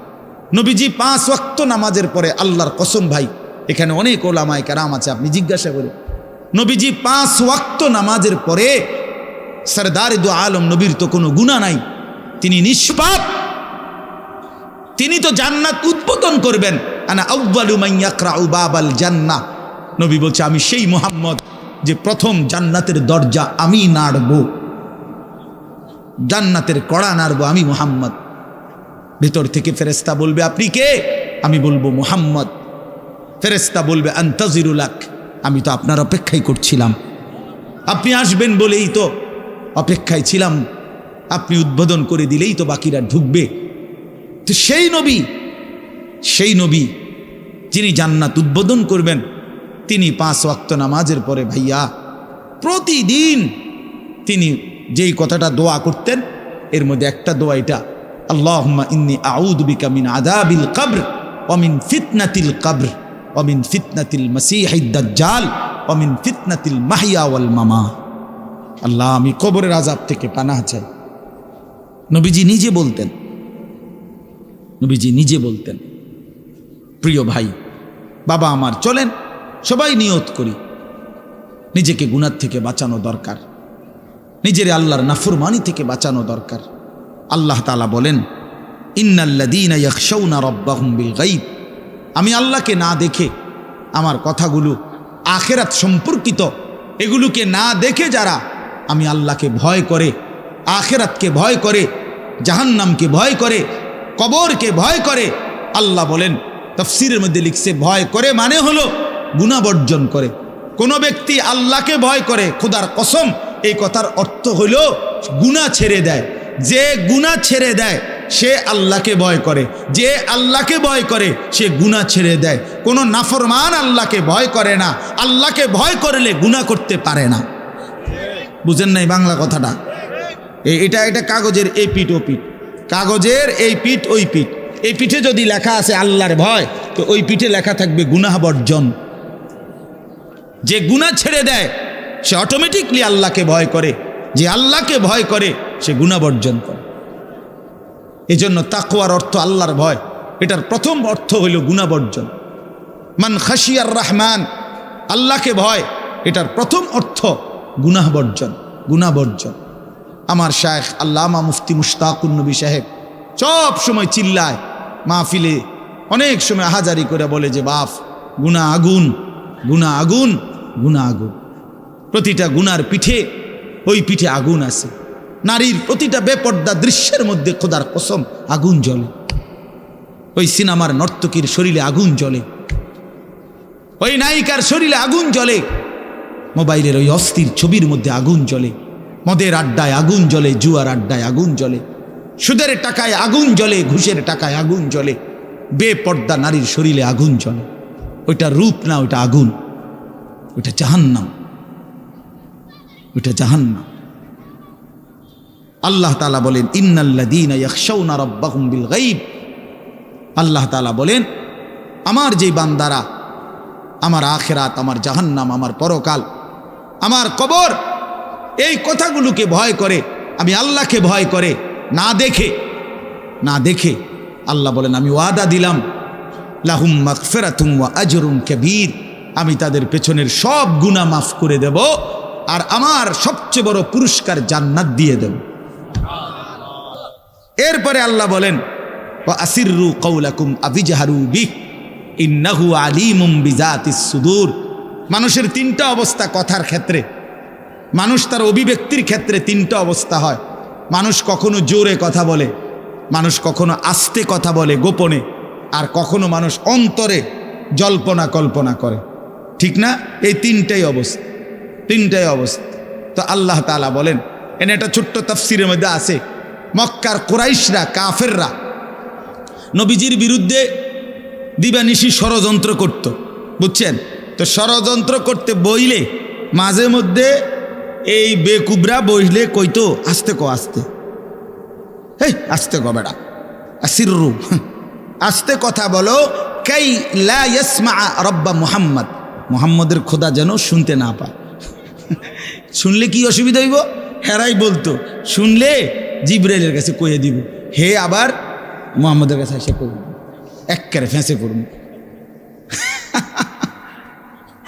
নবীজি 5 ওয়াক্ত নামাজের পরে, আল্লাহর কসম ভাই, এখানে অনেক ওলামায়ে কেরাম আছে, আপনি জিজ্ঞাসা করুন, নবীজি 5 ওয়াক্ত নামাজের পরে, সরদারে দু আলম নবীর তো কোনো গুনাহ নাই, তিনি নিষ্পাপ, তিনি তো জান্নাত উদ্বোধন করবেন। আনা আউয়ালু মান ইয়াকরাউ বাবাল জান্নাহ, নবী বলছে আমি সেই মুহাম্মদ যে প্রথম জান্নাতের দরজা আমি নাড়ব, জান্নাতের কড়া নাড়ব আমি মুহাম্মদ। ভিতর থেকে ফেরেশতা বলবে আপনি কে? আমি বলবো মুহাম্মদ। ফেরেশতা বলবে আনতাজিরুলাক, আমি তো আপনার অপেক্ষাই করছিলাম, আপনি আসবেন বলেই তো অপেক্ষায় ছিলাম, আপনি উদ্বোধন করে দিলেই তো বাকিরা ঢুকবে। তো সেই নবী যিনি জান্নাত উদ্বোধন করবেন, তিনি 5 ওয়াক্ত নামাজের পরে ভাইয়া প্রতিদিন তিনি যেই কথাটা দোয়া করতেন, এর মধ্যে একটা দোয়া এটা, আল্লাহুম্মা ইন্নী আউযু বিকা মিন আযাবিল কবর ওয়া মিন ফিতনাতিল কবর ওয়া মিন ফিতনাতিল মাসীহিদ দাজ্জাল ওয়া মিন ফিতনাতিল মাহইয়া ওয়াল মামাত। আল্লাহ আমি কবরের আযাব থেকে পানাহ চাই। নবীজি নিজে বলতেন। প্রিয় ভাই, বাবা আমার, চলেন সবাই নিয়ত করি, নিজেকে গুনাহ থেকে বাঁচানো দরকার, নিজের আল্লাহর নাফরমানি থেকে বাঁচানো দরকার। আল্লাহ তাআলা বলেন, ইন্নাল্লাযীনা ইয়াখশাউনা রাব্বাহুম বিল গায়ব, আমি আল্লাহকে না দেখে, আমার কথাগুলো আখিরাত সম্পর্কিত, এগুলোকে না দেখে যারা আমি আল্লাহকে ভয় করে, আখিরাতকে ভয় করে, জাহান্নামকে ভয় করে, কবরকে ভয় করে, আল্লাহ বলেন তাফসীরের মধ্যে লিখছে ভয় করে মানে হলো গুনাহ বর্জন করে। কোন ব্যক্তি আল্লাহকে ভয় করে, খোদার কসম এই কথার অর্থ হলো গুনাহ ছেড়ে দেয়। যে গুনাহ ছেড়ে দেয় সে আল্লাহকে ভয় করে, যে আল্লাহকে ভয় করে সে গুনাহ ছেড়ে দেয়। কোনো নাফরমান আল্লাহকে ভয় করে না, আল্লাহকে ভয় করলে গুনাহ করতে পারে না। বুঝেন নাই বাংলা কথাটা? এটা কাগজের এই পিঠ ও পিঠ, কাগজের এই পিঠ ওই পিঠ। এই পিঠে যদি লেখা আছে আল্লাহর ভয়, তো ওই পিঠে লেখা থাকবে গুনাহ বর্জন। যে গুনাহ ছেড়ে দেয় সে অটোমেটিকলি আল্লাহকে ভয় করে, যে আল্লাহকে ভয় করে সে গুনাহ বর্জন করে। এই জন্য তাকওয়ার অর্থ আল্লাহর ভয়, এটার প্রথম অর্থ হইল গুনাহ বর্জন। মান খাশিয়ার রহমান, আল্লাহকে ভয়, এটার প্রথম অর্থ গুনাহ বর্জন, গুনাহ বর্জন। আমার শায়েখ আল্লামা মুফতি মুশতাকুন নবী সাহেব সব সময় চিল্লায় মাহফিলে, অনেক সময় আহাজারি করে বলে যে বাপ, গুনাহ আগুন, গুনাহ আগুন, গুনাহ আগুন। প্রতিটা গুনার পিঠে, ওই পিঠে আগুন আছে। নারীর প্রতিটা বেপর্দা দৃশ্যের মধ্যে খোদার কসম আগুন জ্বলে। ওই সিনেমার নর্তকীর শরীরে আগুন জ্বলে, ওই নায়িকার শরীরে আগুন জ্বলে, মোবাইলের ওই অস্থির ছবির মধ্যে আগুন জ্বলে, মদের আড্ডায় আগুন জ্বলে, জুয়ার আড্ডায় আগুন জ্বলে, সুদের টাকায় আগুন জ্বলে, ঘুষের টাকায় আগুন জ্বলে, বেপর্দা নারীর শরীরে আগুন জ্বলে। ওইটা রূপ না, ওইটা আগুন, ওইটা জাহান্নাম, ওইটা জাহান্নাম। আল্লাহ তাআলা বলেন ইন্নাল্লাযীনা ইয়াখশাউনা রাব্বাহুম বিল গায়ব, আল্লাহ তাআলা বলেন আমার যে বান্দারা আমার আখিরাত, আমার জাহান্নাম, আমার পরকাল, আমার কবর, এই কথাগুলোকে ভয় করে, আমি আল্লাহকে ভয় করে, না দেখে আল্লাহ বলেন আমি ওয়াদা দিলাম লাহুম মাগফিরাতুম ওয়া আজরুন কাবীর, আমি তাদের পেছনের সব গুনাহ মাফ করে দেব, আর আমার সবচেয়ে বড় পুরস্কার জান্নাত দিয়ে দেব। এরপরে আল্লাহ বলেন ওয়া আসিররু কাওলাকুম আবিজহারু বিহি ইন্নাহু আলিমুম বিজাতিস সুদূর। মানুষের 3টা অবস্থা কথার ক্ষেত্রে, মানুষ তার অভিব্যক্তির ক্ষেত্রে 3টা অবস্থা হয়। মানুষ কখনো জোরে কথা বলে, মানুষ কখনো আস্তে কথা বলে গোপনে, আর কখনো মানুষ অন্তরে জল্পনা কল্পনা করে, ঠিক না? এই তিনটাই অবস্থা। তো আল্লাহ তাআলা বলেন, এনে একটা ছোট্ট তাফসিরের মধ্যে আছে, মক্কার কুরাইশরা, কাফেররা নবীজির বিরুদ্ধে দিবানিশি ষড়যন্ত্র করত, বুঝছেন? তো ষড়যন্ত্র করতে বইলে মাঝে মধ্যে এই বেকুবরা বইলে কইতো, আস্তে কো, আস্তে, হেই আস্তে কো বেড়া, আসিররু, আস্তে কথা বলো, কাই লা ইয়াসমা রব্বা মুহাম্মদ, মুহাম্মদের খোদা যেন শুনতে না পায়। শুনলে কি অসুবিধা হইব? হেরাই বলতো, শুনলে জিবরাইলের কাছে কইয়ে দিব, হে আবার মুহাম্মদের কাছে এসে কইব, এক্কারে ফেঁসে করুন।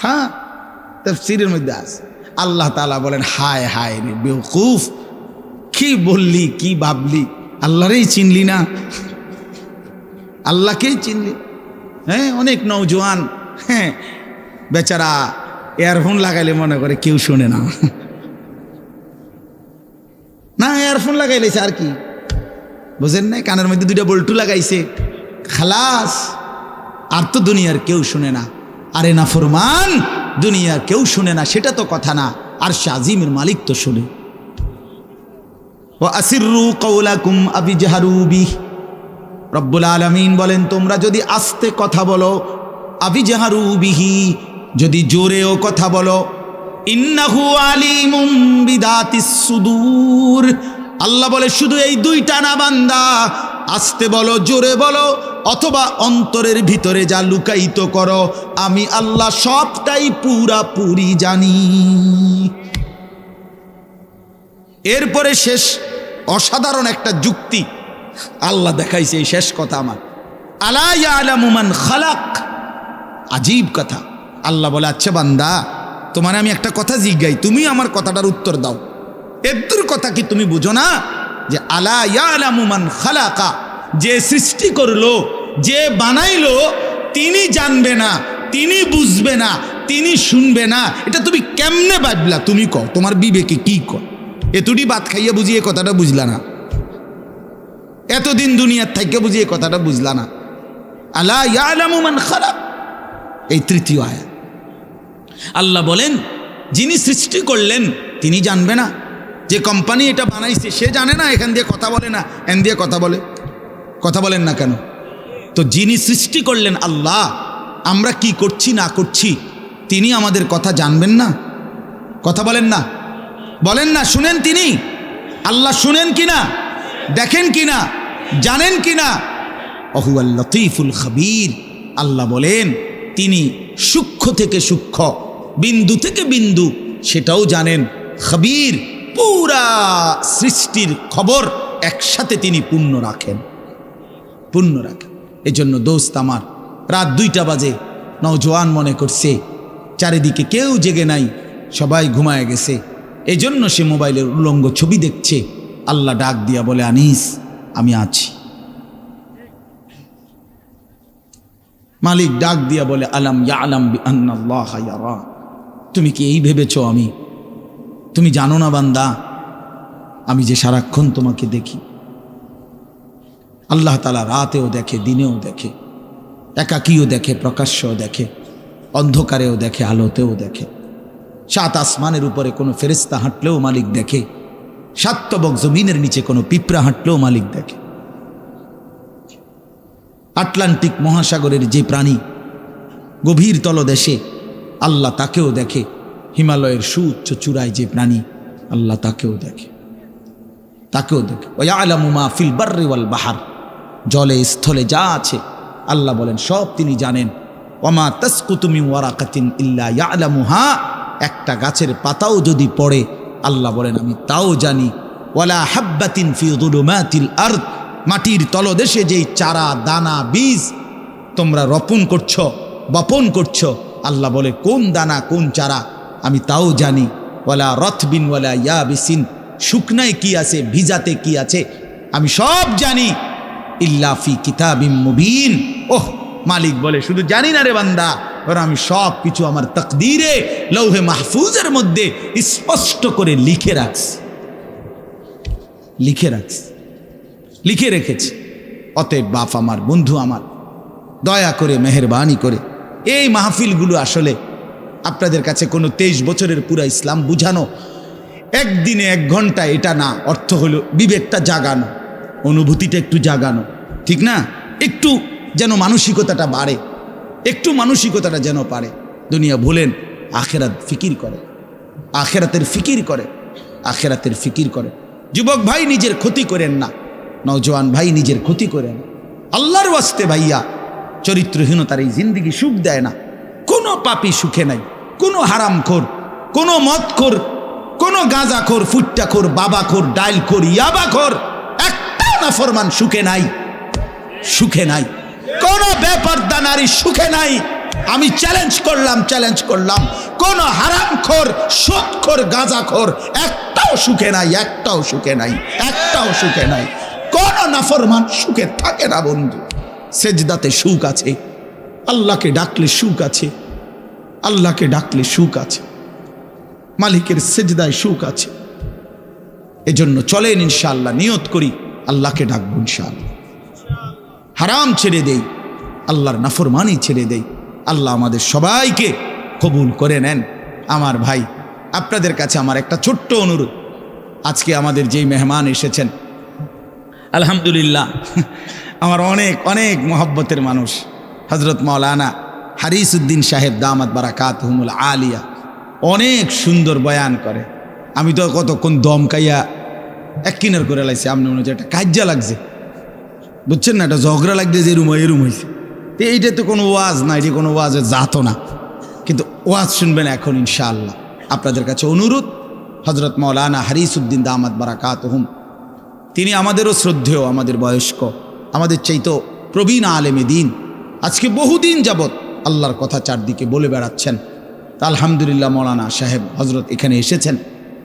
হ্যাঁ, তাফসীরের মধ্যে আছে। আল্লাহ তাআলা বলেন, হায় হায় রে বেওকুফ, কি বললি, কি ভাবলি, আল্লাহরেই চিনলি না, আল্লাহকেই চিনলি। হ্যাঁ, অনেক নওজোয়ান, হ্যাঁ বেচারা ইয়ারফোন লাগাইলে মনে করে কেউ শোনে না, না ইয়ারফোন লাগাইলেছে আর কি, বুঝেন না? কানের মধ্যে দুইটা বল্টু লাগাইছে, খালাস, আর তো দুনিয়ার কেউ শুনে না। আরে না ফরমান, দুনিয়ার কেউ শুনে না সেটা তো কথা না, আর শাজিমের মালিক তো শুনে। ওয়া আসিররু কাওলাকুম আবিজহারু বিহি, রব্বুল আলামিন বলেন, তোমরা যদি আস্তে কথা বলো, আবিজহারু বিহি, যদি জোরেও কথা বলো, ইন্নাহু আলিমুম বিদাতিস সুদূর, আল্লাহ বলে শুধু এই দুইটা না বান্দা, আস্তে বলো, জোরে বলো, অথবা অন্তরের ভিতরে যা লুকায়িত করো, আমি আল্লাহ সবটাই পুরাপুরি জানি। এরপরে শেষ অসাধারণ একটা যুক্তি আল্লাহ দেখাইছে, এই শেষ কথা আমার, আলা ইয়ালামু মান খালাক, আজীব কথা। আল্লাহ বলে, আচ্ছা বান্দা, তোমার আমি একটা কথা জিজ্ঞাই, তুমি আমার কথাটার উত্তর দাও। এর কথা কি তুমি বুঝো না যে আলা ইয়ালামু মান খালাকা, যে সৃষ্টি করলো, যে বানাইলো, তিনি জানবে না, তিনি বুঝবে না, তিনি শুনবে না, এটা তুমি কেমনে ভাবলা? তুমি কও, তোমার বিবেকে কি কও? এতটি ভাত খাইয়া বুঝিয়ে কথাটা বুঝলা না, এতদিন দুনিয়ার থাইকে বুঝিয়ে কথাটা বুঝলা না। আলা ইয়ালামু মান খালাক, এই তৃতীয় আয়াত। আল্লাহ বলেন, যিনি সৃষ্টি করলেন তিনি জানবে না? যে কোম্পানি এটা বানাইছে সে জানে না এখান দিয়ে কথা বলে না, এন দিয়ে কথা বলে? কথা বলেন না কেন? তো যিনি সৃষ্টি করলেন আল্লাহ, আমরা কি করছি না করছি তিনি আমাদের কথা জানবেন না? কথা বলেন না, বলেন না, শুনেন তিনি? আল্লাহ শুনেন কিনা, দেখেন কিনা, জানেন কিনা? অহুয়াল লতীফুল খবীর, আল্লাহ বলেন তিনি সূক্ষ্ম থেকে সূক্ষ্ম, বিন্দু থেকে বিন্দু সেটাও জানেন। খবীর, পুরা সৃষ্টির খবর একসাথে তিনি পূর্ণ রাখেন। এজন্য দোস্ত আমার, রাত 2টা বাজে, নওজোয়ান মনে করছে চারিদিকে কেউ জেগে নাই, সবাই ঘুমায় গেছে, এজন্য সে মোবাইলের উলঙ্গ ছবি দেখছে। আল্লাহ ডাক দিয়া বলে, আনিস আমি আছি। মালিক ডাক দিয়া বলে, আলাম ইয়ালাম বিআন্নাল্লাহা ইয়ারা, তুমি কি এই ভেবেছো তুমি জানো না বান্দা, আমি যে সারাক্ষণ তোমাকে দেখি। আল্লাহ তাআলা রাতেও দেখে, দিনেও দেখে, একাকীও দেখে, প্রকাশ্যও দেখে, অন্ধকারেও দেখে, আলোতেও দেখে। 7 আসমানের উপরে কোনো ফেরেশতা হাঁটলেও মালিক দেখে, 7 তবক জমিনের নিচে কোনো পিঁপড়া হাঁটলেও মালিক দেখে। আটলান্টিক মহাসাগরের যে প্রাণী গভীর তলদেশে, আল্লাহ তাকেও দেখে। হিমালয়ের সুউচ্চ চূড়ায় যে প্রাণী, আল্লাহ তাকেও দেখে। ওয়ায়ালামু মা ফিল বাররি ওয়াল বাহার, জলে স্থলে যা আছে আল্লাহ বলেন সব তিনি জানেন। ওয়ামা তাসকুতু মিন ওয়ারাকাতিন ইল্লা ইয়ালামুহা, একটা গাছের পাতাও যদি পড়ে আল্লাহ বলেন আমি তাও জানি। ওয়ালা হাব্বাতিন ফি যুলুমাতিল আরদ, মাটির তলদেশে যেই চারা দানা বীজ তোমরা রোপণ করছো, বপন করছো, আল্লাহ বলে কোন দানা কোন চারা আমি তাও জানি। ওয়ালা রতবিন ওয়ালা ইয়াবিসিন, শুকনায় কি আছে ভিজাতে কি আছে আমি সব জানি। ইল্লা ফি কিতাবিম মুবিন, ওহ মালিক বলে শুধু জানি না রে বান্দা, ওরা আমি সব কিছু আমার তাকদীরে লৌহে মাহফুজের মধ্যে স্পষ্ট করে লিখে রেখেছি। অতএব বাপ আমার, বন্ধু আমার, দয়া করে মেহেরবানি করে এই মাহফিলগুলো আসলে আপনাদের কাছে কোনো 23 বছরের পুরা ইসলাম বুঝানো, একদিনে 1 ঘন্টা, এটা না। অর্থ হলো বিবেকটা জাগানো, অনুভূতিটা একটু জাগানো, ঠিক না? একটু যেন মানসিকতাটা বাড়ে, একটু মানসিকতাটা যেন পারে। দুনিয়া ভুলেন, আখেরাত ফিকির করে, আখেরাতের ফিকির করে, আখেরাতের ফিকির করে। যুবক ভাই নিজের ক্ষতি করেন না, নওজোয়ান ভাই নিজের ক্ষতি করেন। আল্লাহর ওয়াস্তে ভাইয়া, চরিত্রহীনতার এই জিন্দিগি সুখ দেয় না। কোনো পাপী সুখে নাই, কোনো হারামখোর, কোনো মদখোর, কোনো গাঁজাখোর, ফুট্টাখোর, বাবাখোর, ডাইলখোর, ইয়াবাখোর, একটা নাফরমান সুখে নাই, সুখে নাই। কোনো বেপরদা নারী সুখে নাই। আমি চ্যালেঞ্জ করলাম, কোন হারামখোর, সুদখোর, গাঁজাখোর একটাও সুখে নাই, একটাও সুখে নাই, একটাও সুখে নাই। কোন নাফরমান সুখে থাকে না বন্ধু। সেজদাতে সুখ আছে, আল্লাহকে ডাকলে সুখ আছে, আল্লাহকে ডাকলে সুখ আছে, মালিকের সেজদায় সুখ আছে। এজন্য চলেন ইনশাআল্লাহ, নিয়ত করি আল্লাহকে ডাকবো ইনশাআল্লাহ। হারাম ছেড়ে দেই, আল্লাহর নাফরমানি ছেড়ে দেই। আল্লাহ আমাদের সবাইকে কবুল করে নেন। আমার ভাই, আপনাদের কাছে আমার একটা ছোট্ট অনুরোধ। আজকে আমাদের যেই মেহমান এসেছেন, আলহামদুলিল্লাহ, আমার অনেক অনেক মহব্বতের মানুষ, হজরত মাওলানা হারিসউদ্দিন সাহেব দামাত বারাকাতুহুমুল আলিয়া, অনেক সুন্দর বয়ান করে। আমি তো কতক্ষণ দমকাইয়া এক কিনার করে লাইছি, আপনি মনে হচ্ছে একটা কাজ্জা লাগছে, বুঝছেন না? একটা ঝগড়া লাগছে যে এরুম হয়েছে। তো এইটা তো কোনো ওয়াজ না, এটি কোনো ওয়াজের জাতও না, কিন্তু ওয়াজ শুনবেন এখন ইনশাআল্লাহ। আপনাদের কাছে অনুরোধ, হজরত মাওলানা হারিসউদ্দিন দামাত বারাকাতুহুম, তিনি আমাদেরও শ্রদ্ধেয়, আমাদের বয়স্ক, আমাদের চাইতো প্রবীণ আলেমে দিন। আজকে বহুদিন যাবৎ আল্লাহর কথা চারদিকে বলে বেড়াচ্ছেন। তা আলহামদুলিল্লাহ মাওলানা সাহেব হজরত এখানে এসেছেন।